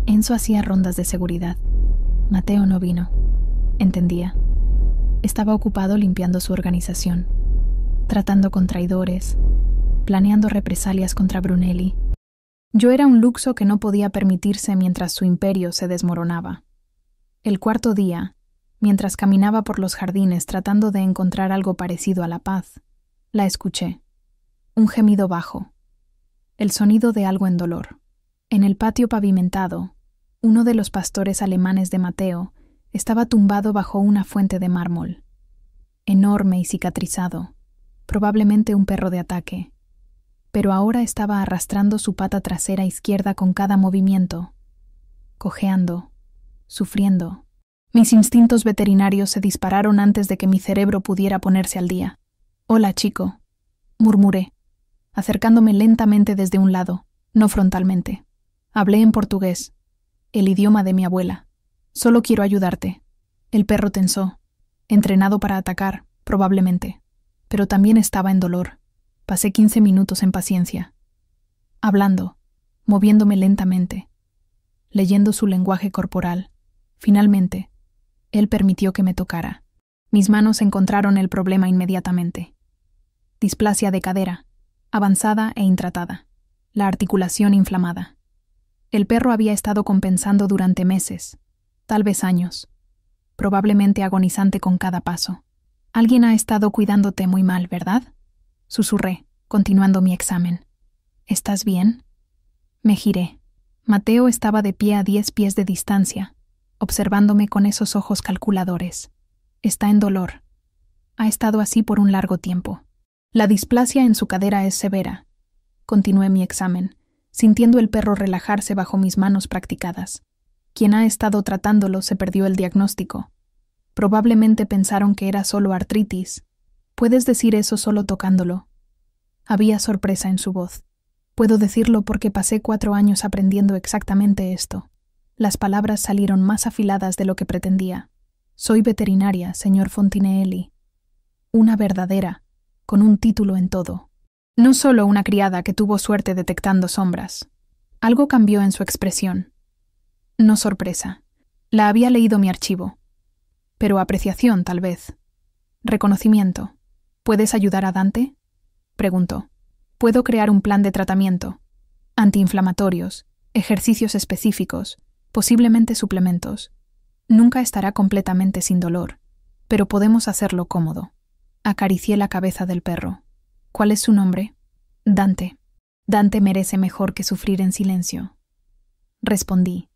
Enzo hacía rondas de seguridad. Mateo no vino. Entendía. Estaba ocupado limpiando su organización, tratando con traidores, planeando represalias contra Brunelli. Yo era un lujo que no podía permitirse mientras su imperio se desmoronaba. El 4.º día, mientras caminaba por los jardines tratando de encontrar algo parecido a la paz, la escuché. Un gemido bajo. El sonido de algo en dolor. En el patio pavimentado, uno de los pastores alemanes de Mateo estaba tumbado bajo una fuente de mármol. Enorme y cicatrizado, probablemente un perro de ataque. Pero ahora estaba arrastrando su pata trasera izquierda con cada movimiento, cojeando, sufriendo. Mis instintos veterinarios se dispararon antes de que mi cerebro pudiera ponerse al día. «Hola, chico», murmuré, acercándome lentamente desde un lado, no frontalmente. Hablé en portugués, el idioma de mi abuela. Solo quiero ayudarte. El perro tensó, entrenado para atacar, probablemente, pero también estaba en dolor. Pasé 15 minutos en paciencia, hablando, moviéndome lentamente, leyendo su lenguaje corporal. Finalmente, él permitió que me tocara. Mis manos encontraron el problema inmediatamente. Displasia de cadera, avanzada e intratada. La articulación inflamada. El perro había estado compensando durante meses, tal vez años, probablemente agonizante con cada paso. Alguien ha estado cuidándote muy mal, ¿verdad? Susurré, continuando mi examen. ¿Estás bien? Me giré. Mateo estaba de pie a 10 pies de distancia, observándome con esos ojos calculadores. Está en dolor. Ha estado así por un largo tiempo. La displasia en su cadera es severa. Continué mi examen, sintiendo el perro relajarse bajo mis manos practicadas. Quien ha estado tratándolo se perdió el diagnóstico. Probablemente pensaron que era solo artritis. Puedes decir eso solo tocándolo. Había sorpresa en su voz. Puedo decirlo porque pasé 4 años aprendiendo exactamente esto. Las palabras salieron más afiladas de lo que pretendía. Soy veterinaria, señor Fontinelli. Una verdadera, con un título en todo. No solo una criada que tuvo suerte detectando sombras. Algo cambió en su expresión. No sorpresa. La había leído mi archivo. Pero apreciación, tal vez. Reconocimiento. ¿Puedes ayudar a Dante? Preguntó. Puedo crear un plan de tratamiento. Antiinflamatorios, ejercicios específicos, posiblemente suplementos. Nunca estará completamente sin dolor, pero podemos hacerlo cómodo. Acaricié la cabeza del perro. ¿Cuál es su nombre? Dante. Dante merece mejor que sufrir en silencio. Respondí,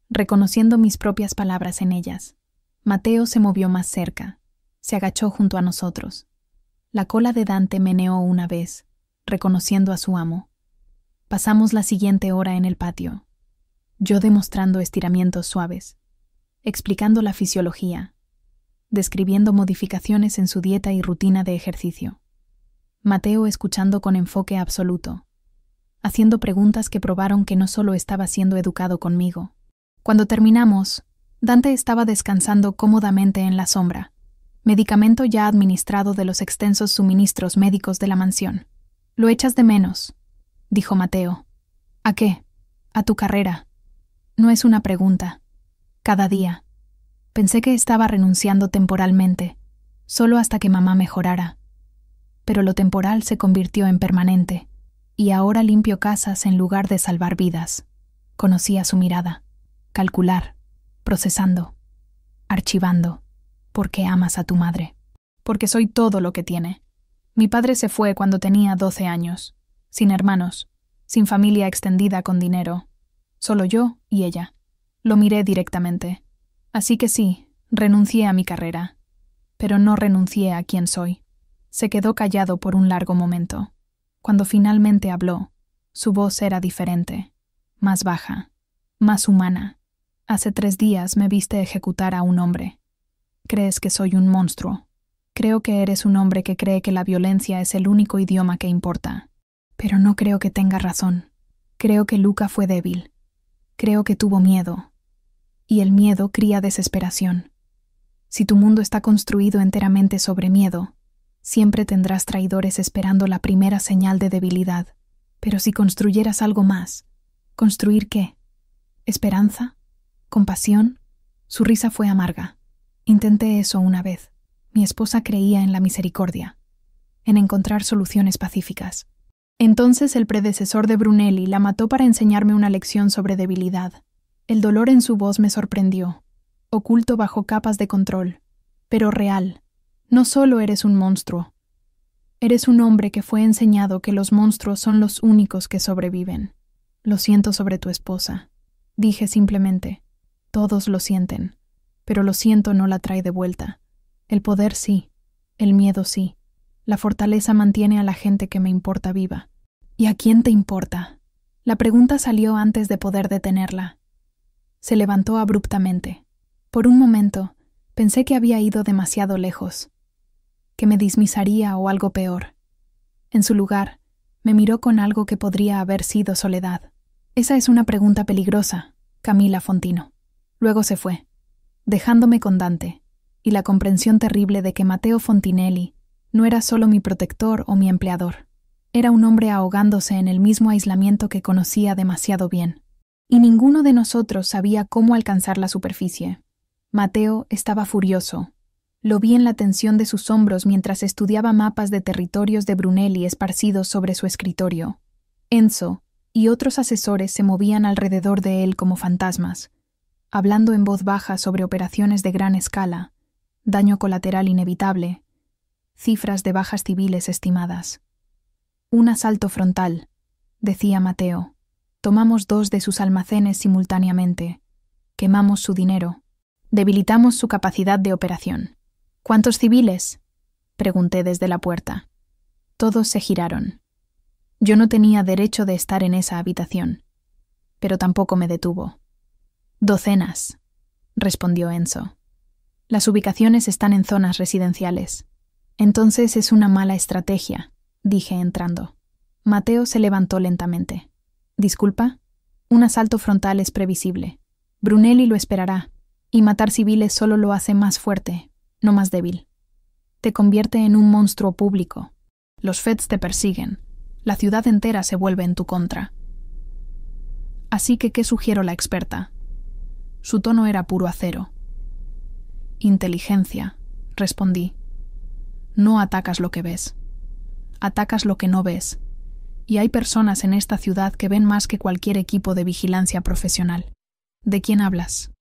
reconociendo mis propias palabras en ellas. Mateo se movió más cerca. Se agachó junto a nosotros. La cola de Dante meneó una vez, reconociendo a su amo. Pasamos la siguiente hora en el patio, yo demostrando estiramientos suaves, explicando la fisiología, describiendo modificaciones en su dieta y rutina de ejercicio. Mateo escuchando con enfoque absoluto, haciendo preguntas que probaron que no solo estaba siendo educado conmigo. Cuando terminamos, Dante estaba descansando cómodamente en la sombra, medicamento ya administrado de los extensos suministros médicos de la mansión. «Lo echas de menos», dijo Mateo. «¿A qué? A tu carrera». No es una pregunta. Cada día. Pensé que estaba renunciando temporalmente, solo hasta que mamá mejorara. Pero lo temporal se convirtió en permanente, y ahora limpio casas en lugar de salvar vidas. Conocía su mirada. Calcular, procesando, archivando. ¿Por qué amas a tu madre? Porque soy todo lo que tiene. Mi padre se fue cuando tenía 12 años, sin hermanos, sin familia extendida con dinero. Solo yo y ella. Lo miré directamente. Así que sí, renuncié a mi carrera. Pero no renuncié a quién soy. Se quedó callado por un largo momento. Cuando finalmente habló, su voz era diferente, más baja, más humana. Hace 3 días me viste ejecutar a un hombre. Crees que soy un monstruo. Creo que eres un hombre que cree que la violencia es el único idioma que importa. Pero no creo que tenga razón. Creo que Luca fue débil. Creo que tuvo miedo. Y el miedo cría desesperación. Si tu mundo está construido enteramente sobre miedo, siempre tendrás traidores esperando la primera señal de debilidad. Pero si construyeras algo más, ¿construir qué? ¿Esperanza? ¿Compasión? Su risa fue amarga. Intenté eso una vez. Mi esposa creía en la misericordia, en encontrar soluciones pacíficas. Entonces el predecesor de Brunelli la mató para enseñarme una lección sobre debilidad. El dolor en su voz me sorprendió, oculto bajo capas de control, pero real. No solo eres un monstruo, eres un hombre que fue enseñado que los monstruos son los únicos que sobreviven. Lo siento sobre tu esposa. Dije simplemente, todos lo sienten, pero lo siento no la trae de vuelta. El poder sí, el miedo sí. La fortaleza mantiene a la gente que me importa viva. ¿Y a quién te importa? La pregunta salió antes de poder detenerla. Se levantó abruptamente. Por un momento, pensé que había ido demasiado lejos, que me dismisaría o algo peor. En su lugar, me miró con algo que podría haber sido soledad. Esa es una pregunta peligrosa, Camila Fontino. Luego se fue, dejándome con Dante y la comprensión terrible de que Matteo Fontinelli no era solo mi protector o mi empleador. Era un hombre ahogándose en el mismo aislamiento que conocía demasiado bien. Y ninguno de nosotros sabía cómo alcanzar la superficie. Matteo estaba furioso. Lo vi en la tensión de sus hombros mientras estudiaba mapas de territorios de Brunelli esparcidos sobre su escritorio. Enzo y otros asesores se movían alrededor de él como fantasmas, hablando en voz baja sobre operaciones de gran escala, daño colateral inevitable, cifras de bajas civiles estimadas. Un asalto frontal, decía Matteo. Tomamos 2 de sus almacenes simultáneamente. Quemamos su dinero. Debilitamos su capacidad de operación. ¿Cuántos civiles?, pregunté desde la puerta. Todos se giraron. Yo no tenía derecho de estar en esa habitación, pero tampoco me detuvo. 12, respondió Enzo. Las ubicaciones están en zonas residenciales. Entonces es una mala estrategia, dije entrando. Matteo se levantó lentamente. ¿Disculpa? Un asalto frontal es previsible. Brunelli lo esperará, y matar civiles solo lo hace más fuerte, no más débil. Te convierte en un monstruo público. Los feds te persiguen. La ciudad entera se vuelve en tu contra. Así que, ¿qué sugiero la experta? Su tono era puro acero. Inteligencia, respondí. No atacas lo que ves. Atacas lo que no ves. Y hay personas en esta ciudad que ven más que cualquier equipo de vigilancia profesional. ¿De quién hablas?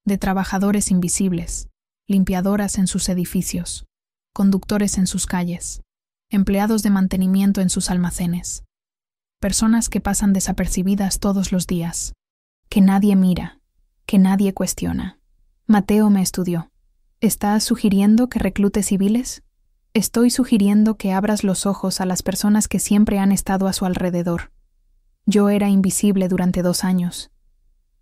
De trabajadores invisibles, limpiadoras en sus edificios, conductores en sus calles, empleados de mantenimiento en sus almacenes. Personas que pasan desapercibidas todos los días, que nadie mira, que nadie cuestiona. Matteo me estudió. ¿Estás sugiriendo que reclute civiles? Estoy sugiriendo que abras los ojos a las personas que siempre han estado a su alrededor. Yo era invisible durante 2 años.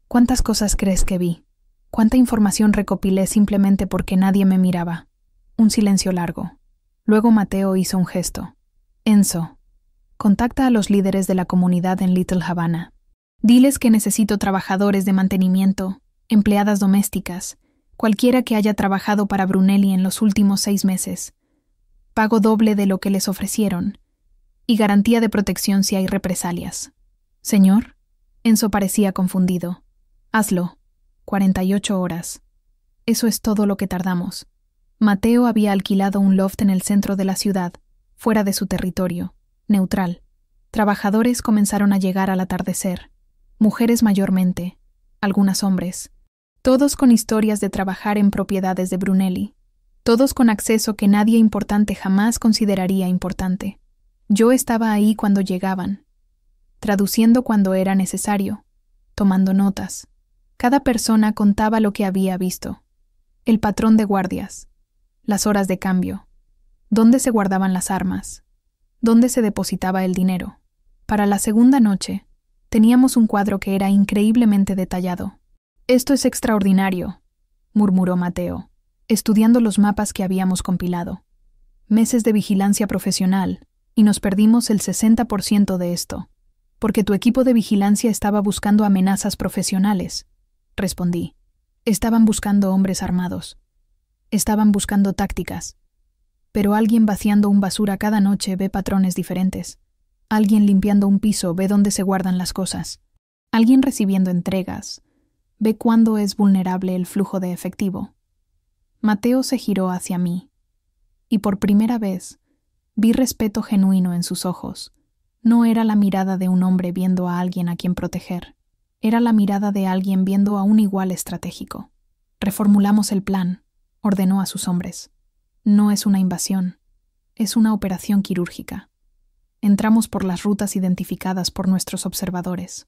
¿Cuántas cosas crees que vi? ¿Cuánta información recopilé simplemente porque nadie me miraba? Un silencio largo. Luego Matteo hizo un gesto. Enzo, contacta a los líderes de la comunidad en Little Havana. Diles que necesito trabajadores de mantenimiento, empleadas domésticas, cualquiera que haya trabajado para Brunelli en los últimos 6 meses. Pago doble de lo que les ofrecieron, y garantía de protección si hay represalias. ¿Señor? Enzo parecía confundido. Hazlo. 48 horas. Eso es todo lo que tardamos. Matteo había alquilado un loft en el centro de la ciudad, fuera de su territorio, neutral. Trabajadores comenzaron a llegar al atardecer, mujeres mayormente, algunas hombres, todos con historias de trabajar en propiedades de Brunelli. Todos con acceso que nadie importante jamás consideraría importante. Yo estaba ahí cuando llegaban, traduciendo cuando era necesario, tomando notas. Cada persona contaba lo que había visto. El patrón de guardias, las horas de cambio, dónde se guardaban las armas, dónde se depositaba el dinero. Para la segunda noche, teníamos un cuadro que era increíblemente detallado. «Esto es extraordinario», murmuró Matteo, estudiando los mapas que habíamos compilado. Meses de vigilancia profesional, y nos perdimos el 60% de esto, porque tu equipo de vigilancia estaba buscando amenazas profesionales, respondí. Estaban buscando hombres armados. Estaban buscando tácticas. Pero alguien vaciando un basura cada noche ve patrones diferentes. Alguien limpiando un piso ve dónde se guardan las cosas. Alguien recibiendo entregas ve cuándo es vulnerable el flujo de efectivo. Matteo se giró hacia mí, y por primera vez vi respeto genuino en sus ojos. No era la mirada de un hombre viendo a alguien a quien proteger. Era la mirada de alguien viendo a un igual estratégico. Reformulamos el plan, ordenó a sus hombres. No es una invasión, es una operación quirúrgica. Entramos por las rutas identificadas por nuestros observadores.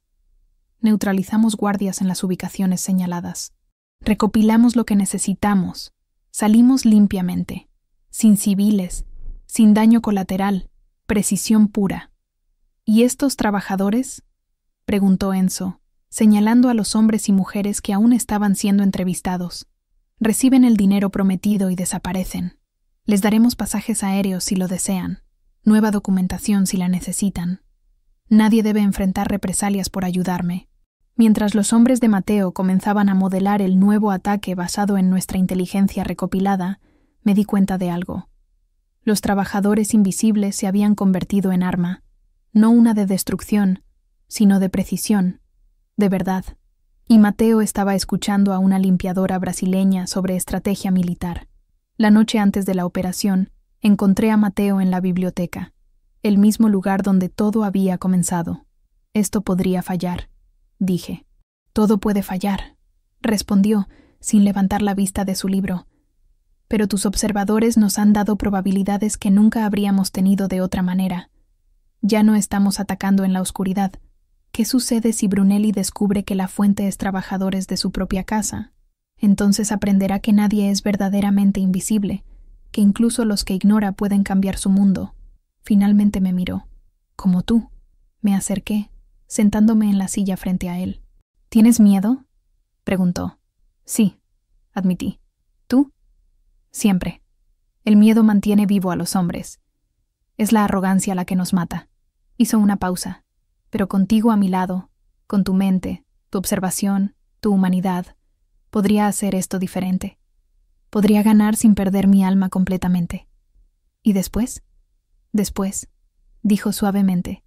Neutralizamos guardias en las ubicaciones señaladas. Recopilamos lo que necesitamos. Salimos limpiamente, sin civiles, sin daño colateral, precisión pura. ¿Y estos trabajadores?, preguntó Enzo, señalando a los hombres y mujeres que aún estaban siendo entrevistados. Reciben el dinero prometido y desaparecen. Les daremos pasajes aéreos si lo desean, nueva documentación si la necesitan. Nadie debe enfrentar represalias por ayudarme. Mientras los hombres de Mateo comenzaban a modelar el nuevo ataque basado en nuestra inteligencia recopilada, me di cuenta de algo. Los trabajadores invisibles se habían convertido en arma, no una de destrucción, sino de precisión, de verdad. Y Mateo estaba escuchando a una limpiadora brasileña sobre estrategia militar. La noche antes de la operación, encontré a Mateo en la biblioteca, el mismo lugar donde todo había comenzado. Esto podría fallar, dije. Todo puede fallar, respondió, sin levantar la vista de su libro. Pero tus observadores nos han dado probabilidades que nunca habríamos tenido de otra manera. Ya no estamos atacando en la oscuridad. ¿Qué sucede si Brunelli descubre que la fuente es trabajadores de su propia casa? Entonces aprenderá que nadie es verdaderamente invisible, que incluso los que ignora pueden cambiar su mundo. Finalmente me miró. Como tú. Me acerqué, sentándome en la silla frente a él. ¿Tienes miedo?, preguntó. Sí, admití. ¿Tú? Siempre. El miedo mantiene vivo a los hombres. Es la arrogancia la que nos mata. Hizo una pausa. Pero contigo a mi lado, con tu mente, tu observación, tu humanidad, podría hacer esto diferente. Podría ganar sin perder mi alma completamente. ¿Y después? Después, dijo suavemente,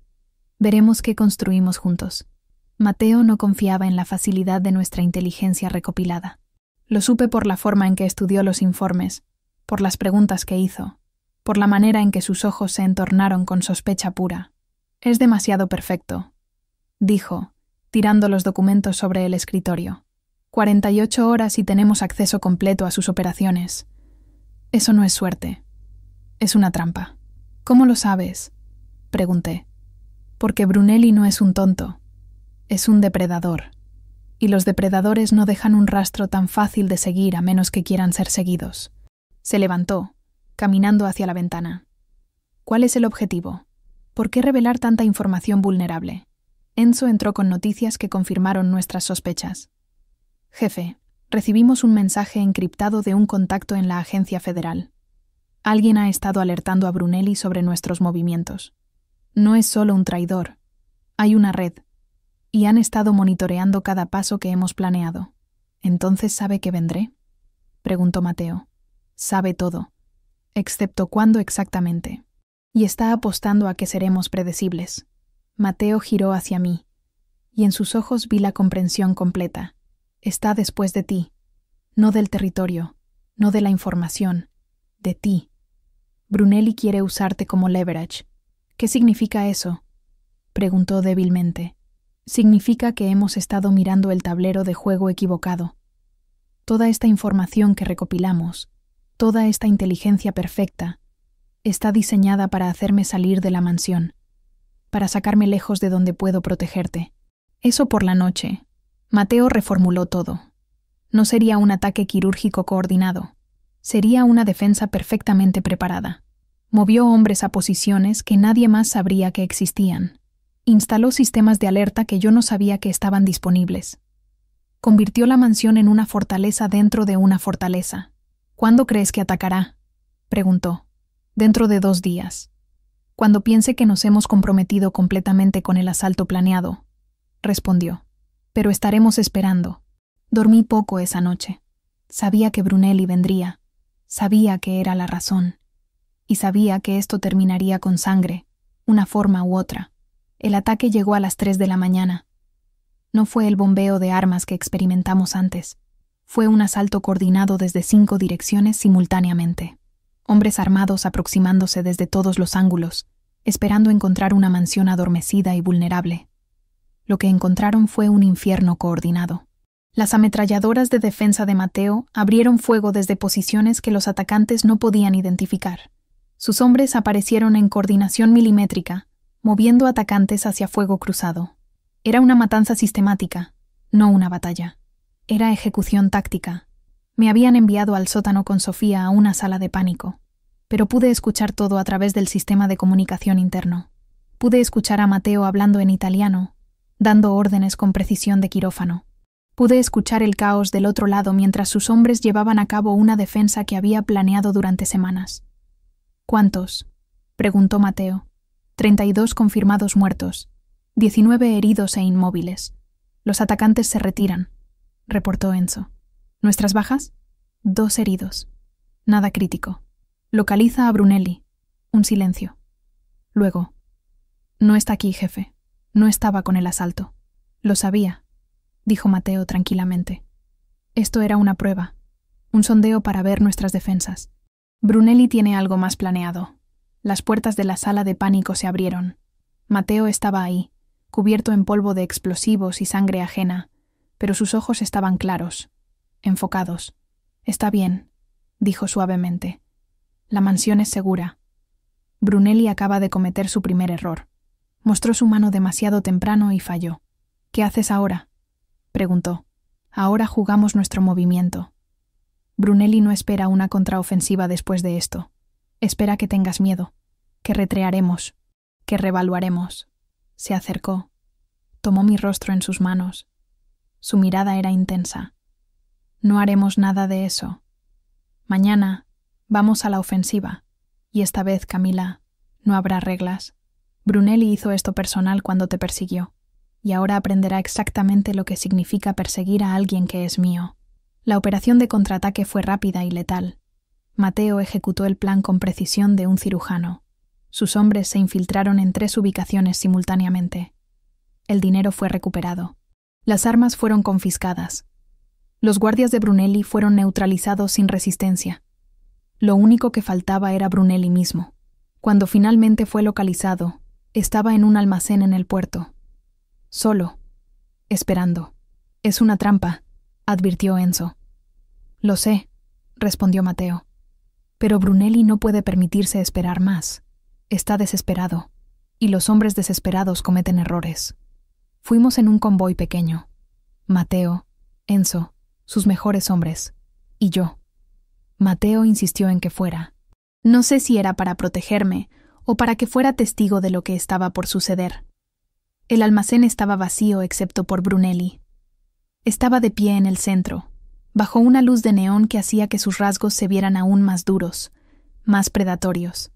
veremos qué construimos juntos. Mateo no confiaba en la facilidad de nuestra inteligencia recopilada. Lo supe por la forma en que estudió los informes, por las preguntas que hizo, por la manera en que sus ojos se entornaron con sospecha pura. Es demasiado perfecto, dijo, tirando los documentos sobre el escritorio. 48 horas y tenemos acceso completo a sus operaciones. Eso no es suerte. Es una trampa. ¿Cómo lo sabes?, pregunté. Porque Brunelli no es un tonto. Es un depredador. Y los depredadores no dejan un rastro tan fácil de seguir a menos que quieran ser seguidos. Se levantó, caminando hacia la ventana. ¿Cuál es el objetivo? ¿Por qué revelar tanta información vulnerable? Enzo entró con noticias que confirmaron nuestras sospechas. Jefe, recibimos un mensaje encriptado de un contacto en la agencia federal. Alguien ha estado alertando a Brunelli sobre nuestros movimientos. No es solo un traidor. Hay una red. Y han estado monitoreando cada paso que hemos planeado. ¿Entonces sabe que vendré?, preguntó Mateo. Sabe todo, excepto cuándo exactamente. Y está apostando a que seremos predecibles. Mateo giró hacia mí, y en sus ojos vi la comprensión completa. Está después de ti. No del territorio, no de la información, de ti. Brunelli quiere usarte como leverage. ¿Qué significa eso?, preguntó débilmente. Significa que hemos estado mirando el tablero de juego equivocado. Toda esta información que recopilamos, toda esta inteligencia perfecta, está diseñada para hacerme salir de la mansión, para sacarme lejos de donde puedo protegerte. Eso por la noche. Mateo reformuló todo. No sería un ataque quirúrgico coordinado. Sería una defensa perfectamente preparada. Movió hombres a posiciones que nadie más sabría que existían. Instaló sistemas de alerta que yo no sabía que estaban disponibles. Convirtió la mansión en una fortaleza dentro de una fortaleza. ¿Cuándo crees que atacará?, preguntó. Dentro de 2 días. Cuando piense que nos hemos comprometido completamente con el asalto planeado, respondió. Pero estaremos esperando. Dormí poco esa noche. Sabía que Brunelli vendría. Sabía que era la razón. Y sabía que esto terminaría con sangre, una forma u otra. El ataque llegó a las 3 de la mañana. No fue el bombeo de armas que experimentamos antes. Fue un asalto coordinado desde 5 direcciones simultáneamente. Hombres armados aproximándose desde todos los ángulos, esperando encontrar una mansión adormecida y vulnerable. Lo que encontraron fue un infierno coordinado. Las ametralladoras de defensa de Mateo abrieron fuego desde posiciones que los atacantes no podían identificar. Sus hombres aparecieron en coordinación milimétrica, moviendo atacantes hacia fuego cruzado. Era una matanza sistemática, no una batalla. Era ejecución táctica. Me habían enviado al sótano con Sofía a una sala de pánico, pero pude escuchar todo a través del sistema de comunicación interno. Pude escuchar a Mateo hablando en italiano, dando órdenes con precisión de quirófano. Pude escuchar el caos del otro lado mientras sus hombres llevaban a cabo una defensa que había planeado durante semanas. ¿Cuántos?, preguntó Mateo. 32 confirmados muertos. 19 heridos e inmóviles. Los atacantes se retiran, reportó Enzo. ¿Nuestras bajas? 2 heridos. Nada crítico. Localiza a Brunelli. Un silencio. Luego. No está aquí, jefe. No estaba con el asalto. Lo sabía, dijo Matteo tranquilamente. Esto era una prueba, un sondeo para ver nuestras defensas. Brunelli tiene algo más planeado. Las puertas de la sala de pánico se abrieron. Matteo estaba ahí, cubierto en polvo de explosivos y sangre ajena, pero sus ojos estaban claros, enfocados. Está bien, dijo suavemente. La mansión es segura. Brunelli acaba de cometer su primer error. Mostró su mano demasiado temprano y falló. ¿Qué haces ahora?, preguntó. Ahora jugamos nuestro movimiento. Brunelli no espera una contraofensiva después de esto. Espera que tengas miedo, que retrearemos, que revaluaremos. Se acercó. Tomó mi rostro en sus manos. Su mirada era intensa. No haremos nada de eso. Mañana vamos a la ofensiva. Y esta vez, Camila, no habrá reglas. Brunelli hizo esto personal cuando te persiguió. Y ahora aprenderá exactamente lo que significa perseguir a alguien que es mío. La operación de contraataque fue rápida y letal. Matteo ejecutó el plan con precisión de un cirujano. Sus hombres se infiltraron en 3 ubicaciones simultáneamente. El dinero fue recuperado. Las armas fueron confiscadas. Los guardias de Brunelli fueron neutralizados sin resistencia. Lo único que faltaba era Brunelli mismo. Cuando finalmente fue localizado, estaba en un almacén en el puerto. Solo, esperando. Es una trampa, advirtió Enzo. Lo sé, respondió Matteo. Pero Brunelli no puede permitirse esperar más. Está desesperado, y los hombres desesperados cometen errores. Fuimos en un convoy pequeño. Matteo, Enzo, sus mejores hombres, y yo. Matteo insistió en que fuera. No sé si era para protegerme o para que fuera testigo de lo que estaba por suceder. El almacén estaba vacío excepto por Brunelli. Estaba de pie en el centro, bajo una luz de neón que hacía que sus rasgos se vieran aún más duros, más predatorios.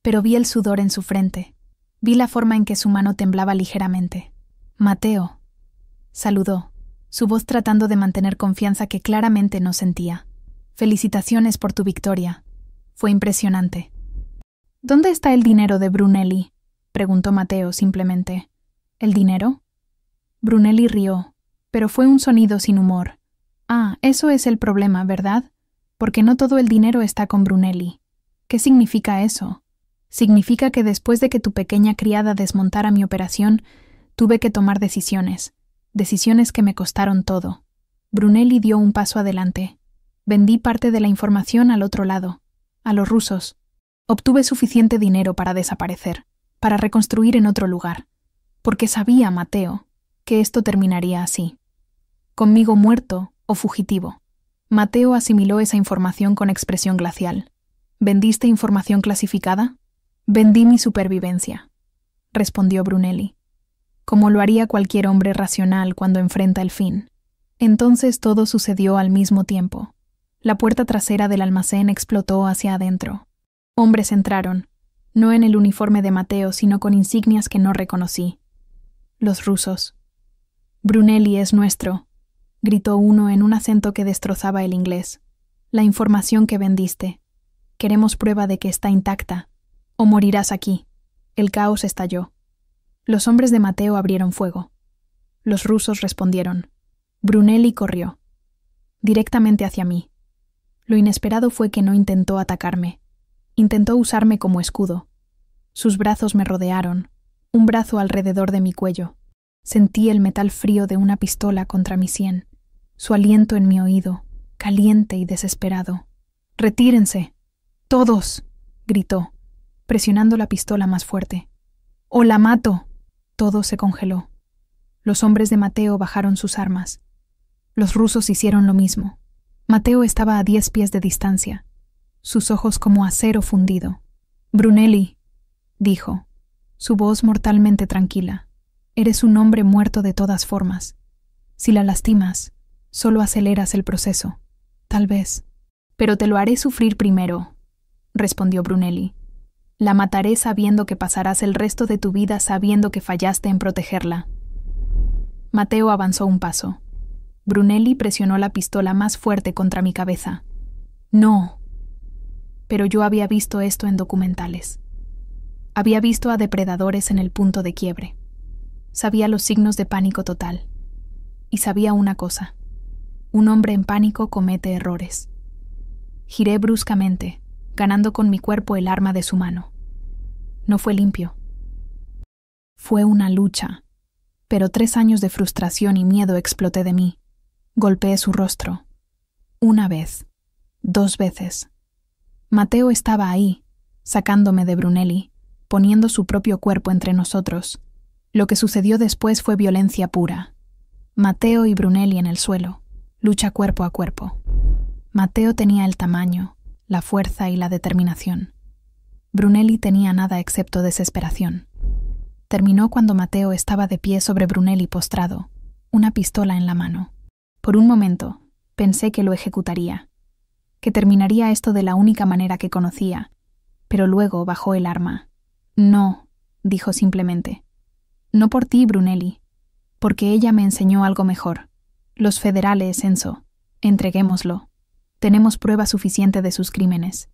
Pero vi el sudor en su frente. Vi la forma en que su mano temblaba ligeramente. Matteo, saludó, su voz tratando de mantener confianza que claramente no sentía. Felicitaciones por tu victoria. Fue impresionante. ¿Dónde está el dinero de Brunelli?, preguntó Matteo simplemente. ¿El dinero? Brunelli rió, pero fue un sonido sin humor. Ah, eso es el problema, ¿verdad? Porque no todo el dinero está con Brunelli. ¿Qué significa eso? Significa que después de que tu pequeña criada desmontara mi operación, tuve que tomar decisiones que me costaron todo. Brunelli dio un paso adelante. Vendí parte de la información al otro lado, a los rusos. Obtuve suficiente dinero para desaparecer, para reconstruir en otro lugar. Porque sabía, Matteo, que esto terminaría así. Conmigo muerto o fugitivo. Matteo asimiló esa información con expresión glacial. ¿Vendiste información clasificada? Vendí mi supervivencia, respondió Brunelli, como lo haría cualquier hombre racional cuando enfrenta el fin. Entonces todo sucedió al mismo tiempo. La puerta trasera del almacén explotó hacia adentro. Hombres entraron, no en el uniforme de Matteo, sino con insignias que no reconocí. Los rusos. Brunelli es nuestro, gritó uno en un acento que destrozaba el inglés. La información que vendiste. Queremos prueba de que está intacta, o morirás aquí. El caos estalló. Los hombres de Matteo abrieron fuego. Los rusos respondieron. Brunelli corrió, directamente hacia mí. Lo inesperado fue que no intentó atacarme. Intentó usarme como escudo. Sus brazos me rodearon, un brazo alrededor de mi cuello. Sentí el metal frío de una pistola contra mi sien, su aliento en mi oído, caliente y desesperado. «¡Retírense! ¡Todos!», gritó, presionando la pistola más fuerte. «¡O la mato!». Todo se congeló. Los hombres de Matteo bajaron sus armas. Los rusos hicieron lo mismo. Matteo estaba a 10 pies de distancia, sus ojos como acero fundido. «Brunelli», dijo, su voz mortalmente tranquila, «eres un hombre muerto de todas formas. Si la lastimas, solo aceleras el proceso. Tal vez. Pero te lo haré sufrir primero», respondió Brunelli. La mataré sabiendo que pasarás el resto de tu vida sabiendo que fallaste en protegerla. Mateo avanzó un paso. Brunelli presionó la pistola más fuerte contra mi cabeza. No. Pero yo había visto esto en documentales. Había visto a depredadores en el punto de quiebre. Sabía los signos de pánico total. Y sabía una cosa. Un hombre en pánico comete errores. Giré bruscamente, ganando con mi cuerpo el arma de su mano. No fue limpio. Fue una lucha, pero 3 años de frustración y miedo exploté de mí. Golpeé su rostro. 1 vez, 2 veces. Mateo estaba ahí, sacándome de Brunelli, poniendo su propio cuerpo entre nosotros. Lo que sucedió después fue violencia pura. Mateo y Brunelli en el suelo, lucha cuerpo a cuerpo. Mateo tenía el tamaño, la fuerza y la determinación. Brunelli tenía nada excepto desesperación. Terminó cuando Mateo estaba de pie sobre Brunelli postrado, una pistola en la mano. Por un momento, pensé que lo ejecutaría, que terminaría esto de la única manera que conocía, pero luego bajó el arma. No, dijo simplemente. No por ti, Brunelli, porque ella me enseñó algo mejor. Los federales, Enzo, entreguémoslo. Tenemos prueba suficiente de sus crímenes.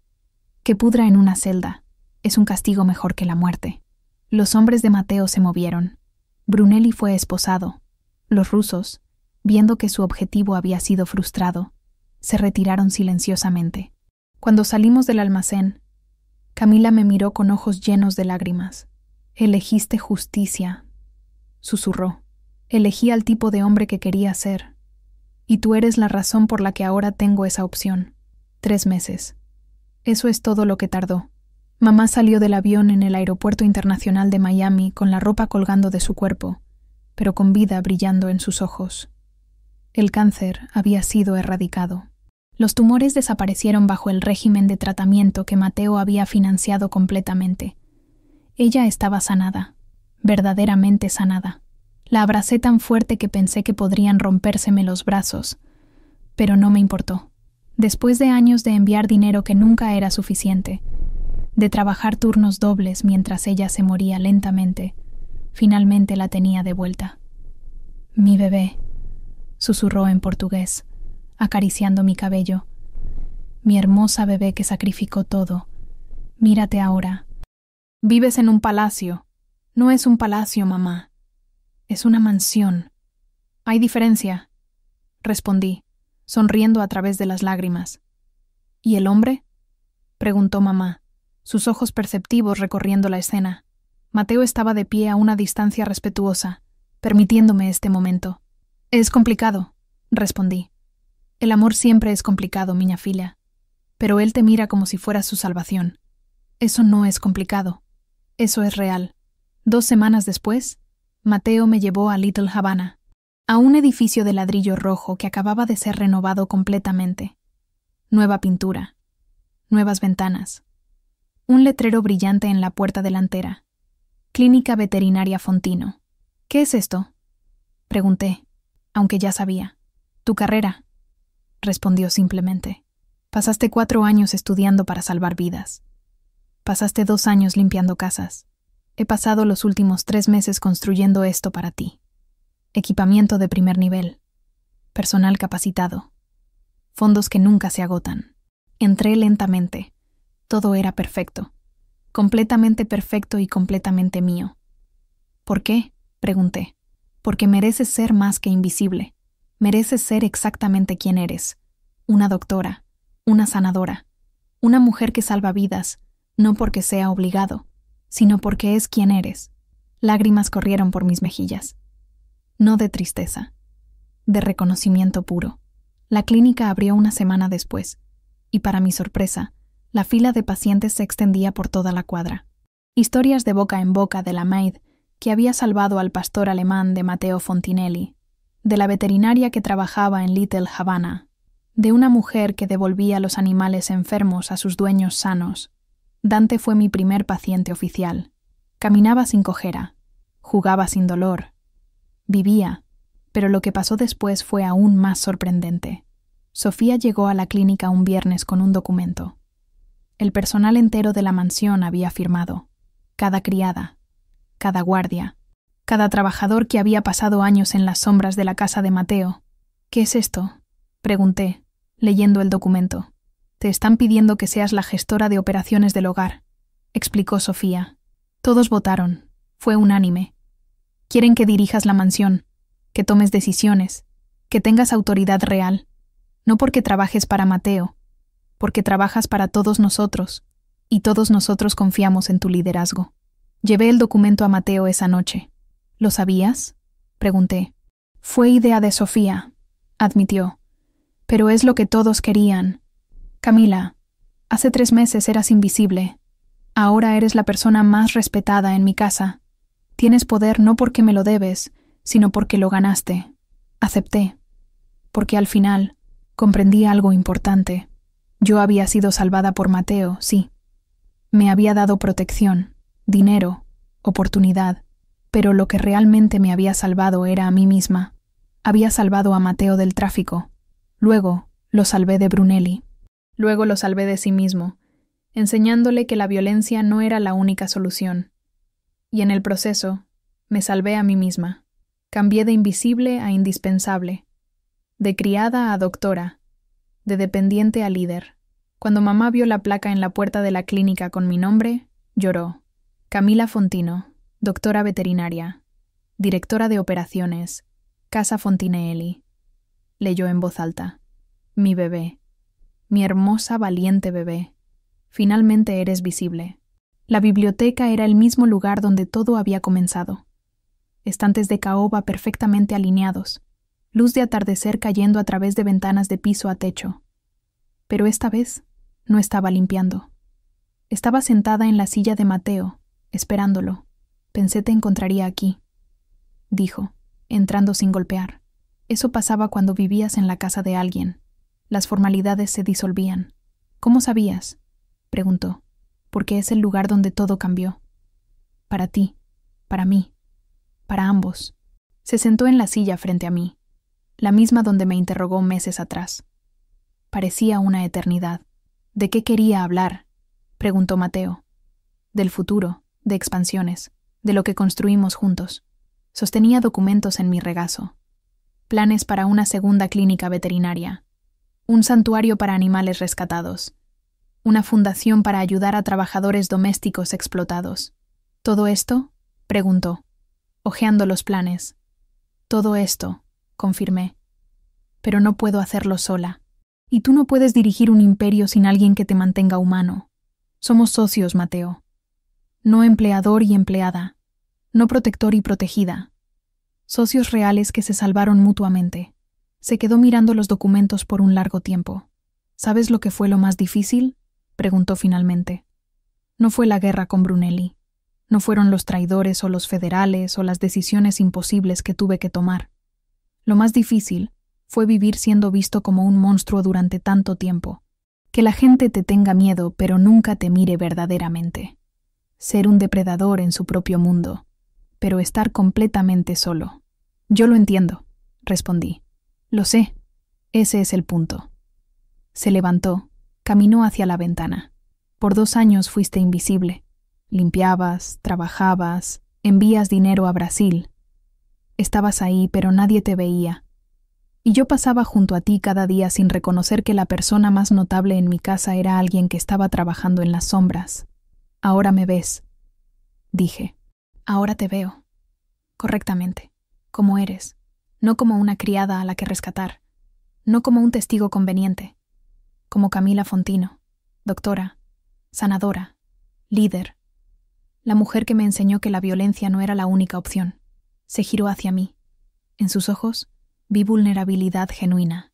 Que pudra en una celda es un castigo mejor que la muerte. Los hombres de Mateo se movieron. Brunelli fue esposado. Los rusos, viendo que su objetivo había sido frustrado, se retiraron silenciosamente. Cuando salimos del almacén, Camila me miró con ojos llenos de lágrimas. «Elegiste justicia», susurró. «Elegí al tipo de hombre que quería ser. Y tú eres la razón por la que ahora tengo esa opción. 3 meses. Eso es todo lo que tardó». Mamá salió del avión en el Aeropuerto Internacional de Miami con la ropa colgando de su cuerpo, pero con vida brillando en sus ojos. El cáncer había sido erradicado. Los tumores desaparecieron bajo el régimen de tratamiento que Mateo había financiado completamente. Ella estaba sanada, verdaderamente sanada. La abracé tan fuerte que pensé que podrían rompérseme los brazos, pero no me importó. Después de años de enviar dinero que nunca era suficiente, de trabajar turnos dobles mientras ella se moría lentamente, finalmente la tenía de vuelta. «Mi bebé», susurró en portugués, acariciando mi cabello. «Mi hermosa bebé que sacrificó todo. Mírate ahora. Vives en un palacio. No es un palacio, mamá. Es una mansión. Hay diferencia», respondí, sonriendo a través de las lágrimas. «¿Y el hombre?», preguntó mamá, sus ojos perceptivos recorriendo la escena. Mateo estaba de pie a una distancia respetuosa, permitiéndome este momento. «Es complicado», respondí. «El amor siempre es complicado, miña filla. Pero él te mira como si fueras su salvación. Eso no es complicado. Eso es real». 2 semanas después, Mateo me llevó a Little Havana, a un edificio de ladrillo rojo que acababa de ser renovado completamente. Nueva pintura, nuevas ventanas, un letrero brillante en la puerta delantera. Clínica Veterinaria Fontino. «¿Qué es esto?», pregunté, aunque ya sabía. «Tu carrera», respondió simplemente. «Pasaste 4 años estudiando para salvar vidas. Pasaste 2 años limpiando casas. He pasado los últimos 3 meses construyendo esto para ti. Equipamiento de primer nivel. Personal capacitado. Fondos que nunca se agotan». Entré lentamente. Todo era perfecto. Completamente perfecto y completamente mío. «¿Por qué?», pregunté. «Porque mereces ser más que invisible. Mereces ser exactamente quien eres. Una doctora, una sanadora, una mujer que salva vidas, no porque sea obligado, sino porque es quien eres». Lágrimas corrieron por mis mejillas. No de tristeza, de reconocimiento puro. La clínica abrió 1 semana después, y para mi sorpresa, la fila de pacientes se extendía por toda la cuadra. Historias de boca en boca de la maid que había salvado al pastor alemán de Matteo Fontinelli, de la veterinaria que trabajaba en Little Havana, de una mujer que devolvía los animales enfermos a sus dueños sanos. Dante fue mi primer paciente oficial. Caminaba sin cojera, jugaba sin dolor, vivía, pero lo que pasó después fue aún más sorprendente. Sofía llegó a la clínica un viernes con un documento. El personal entero de la mansión había firmado. Cada criada, cada guardia, cada trabajador que había pasado años en las sombras de la casa de Mateo. «¿Qué es esto?», pregunté, leyendo el documento. «Te están pidiendo que seas la gestora de operaciones del hogar», explicó Sofía. Todos votaron. Fue unánime. Quieren que dirijas la mansión, que tomes decisiones, que tengas autoridad real. No porque trabajes para Mateo, porque trabajas para todos nosotros, y todos nosotros confiamos en tu liderazgo. Llevé el documento a Mateo esa noche. «¿Lo sabías?», pregunté. «Fue idea de Sofía», admitió. «Pero es lo que todos querían. Camila, hace 3 meses eras invisible. Ahora eres la persona más respetada en mi casa. Tienes poder no porque me lo debes, sino porque lo ganaste. Acepté. Porque al final comprendí algo importante. Yo había sido salvada por Mateo, sí. Me había dado protección, dinero, oportunidad, pero lo que realmente me había salvado era a mí misma. Había salvado a Mateo del tráfico. Luego lo salvé de Brunelli. Luego lo salvé de sí mismo, enseñándole que la violencia no era la única solución. Y en el proceso, me salvé a mí misma. Cambié de invisible a indispensable, de criada a doctora, de dependiente a líder. Cuando mamá vio la placa en la puerta de la clínica con mi nombre, lloró. Camila Fontino, doctora veterinaria, directora de operaciones, Casa Fontinelli. Leyó en voz alta. Mi bebé. Mi hermosa, valiente bebé. Finalmente eres visible. La biblioteca era el mismo lugar donde todo había comenzado. Estantes de caoba perfectamente alineados, luz de atardecer cayendo a través de ventanas de piso a techo. Pero esta vez no estaba limpiando. Estaba sentada en la silla de Mateo, esperándolo. «Pensé te encontraría aquí», dijo, entrando sin golpear. Eso pasaba cuando vivías en la casa de alguien. Las formalidades se disolvían. «¿Cómo sabías?», preguntó. «Porque es el lugar donde todo cambió. Para ti, para mí, para ambos». Se sentó en la silla frente a mí, la misma donde me interrogó meses atrás. Parecía una eternidad. «¿De qué quería hablar?», preguntó Mateo. «Del futuro, de expansiones, de lo que construimos juntos». Sostenía documentos en mi regazo. Planes para una segunda clínica veterinaria, un santuario para animales rescatados, una fundación para ayudar a trabajadores domésticos explotados. «¿Todo esto?», preguntó, hojeando los planes. «Todo esto», confirmé. «Pero no puedo hacerlo sola. Y tú no puedes dirigir un imperio sin alguien que te mantenga humano. Somos socios, Mateo. No empleador y empleada. No protector y protegida. Socios reales que se salvaron mutuamente». Se quedó mirando los documentos por un largo tiempo. «¿Sabes lo que fue lo más difícil?», preguntó finalmente. «No fue la guerra con Brunelli. No fueron los traidores o los federales o las decisiones imposibles que tuve que tomar. Lo más difícil fue vivir siendo visto como un monstruo durante tanto tiempo. Que la gente te tenga miedo pero nunca te mire verdaderamente. Ser un depredador en su propio mundo, pero estar completamente solo». «Yo lo entiendo», respondí. «Lo sé. Ese es el punto». Se levantó, caminó hacia la ventana. «Por 2 años fuiste invisible. Limpiabas, trabajabas, envías dinero a Brasil. Estabas ahí, pero nadie te veía. Y yo pasaba junto a ti cada día sin reconocer que la persona más notable en mi casa era alguien que estaba trabajando en las sombras. Ahora me ves», dije. «Ahora te veo. Correctamente. Como eres. No como una criada a la que rescatar. No como un testigo conveniente. Como Camila Fontino, doctora, sanadora, líder. La mujer que me enseñó que la violencia no era la única opción». Se giró hacia mí. En sus ojos vi vulnerabilidad genuina.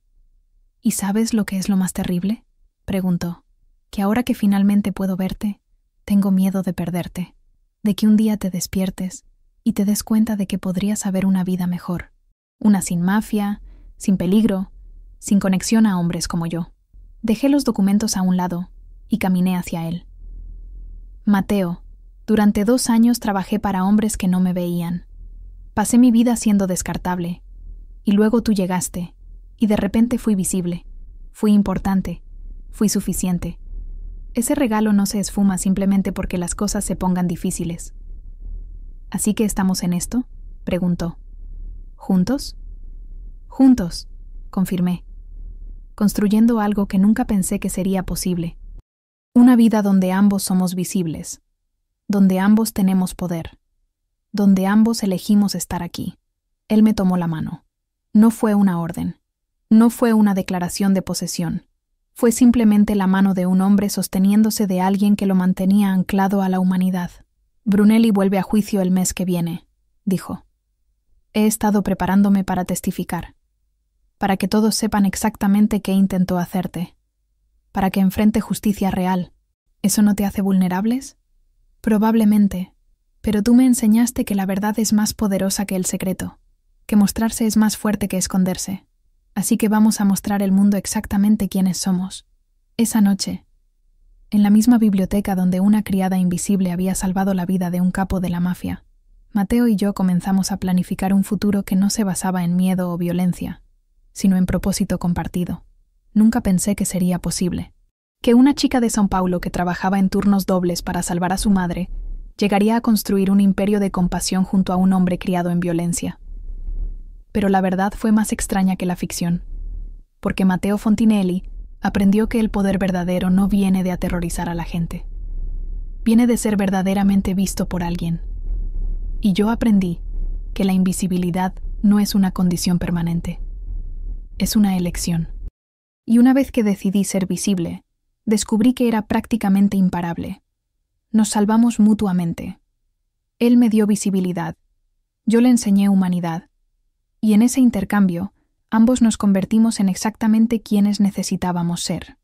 «¿Y sabes lo que es lo más terrible?», preguntó. «Que ahora que finalmente puedo verte, tengo miedo de perderte, de que un día te despiertes y te des cuenta de que podrías haber una vida mejor. Una sin mafia, sin peligro, sin conexión a hombres como yo». Dejé los documentos a un lado y caminé hacia él. «Mateo, durante 2 años trabajé para hombres que no me veían. Pasé mi vida siendo descartable. Y luego tú llegaste, y de repente fui visible. Fui importante. Fui suficiente. Ese regalo no se esfuma simplemente porque las cosas se pongan difíciles. ¿Así que estamos en esto?, preguntó. ¿Juntos? Juntos, confirmé, construyendo algo que nunca pensé que sería posible. Una vida donde ambos somos visibles, donde ambos tenemos poder, donde ambos elegimos estar aquí. Él me tomó la mano. No fue una orden, no fue una declaración de posesión. Fue simplemente la mano de un hombre sosteniéndose de alguien que lo mantenía anclado a la humanidad. Brunelli vuelve a juicio el mes que viene, dijo. He estado preparándome para testificar, para que todos sepan exactamente qué intentó hacerte, para que enfrente justicia real. ¿Eso no te hace vulnerables? Probablemente, pero tú me enseñaste que la verdad es más poderosa que el secreto, que mostrarse es más fuerte que esconderse. Así que vamos a mostrar al mundo exactamente quiénes somos. Esa noche, en la misma biblioteca donde una criada invisible había salvado la vida de un capo de la mafia, Mateo y yo comenzamos a planificar un futuro que no se basaba en miedo o violencia, sino en propósito compartido. Nunca pensé que sería posible. Que una chica de São Paulo que trabajaba en turnos dobles para salvar a su madre llegaría a construir un imperio de compasión junto a un hombre criado en violencia. Pero la verdad fue más extraña que la ficción, porque Matteo Fontinelli aprendió que el poder verdadero no viene de aterrorizar a la gente. Viene de ser verdaderamente visto por alguien. Y yo aprendí que la invisibilidad no es una condición permanente. Es una elección. Y una vez que decidí ser visible, descubrí que era prácticamente imparable. Nos salvamos mutuamente. Él me dio visibilidad. Yo le enseñé humanidad. Y en ese intercambio, ambos nos convertimos en exactamente quienes necesitábamos ser.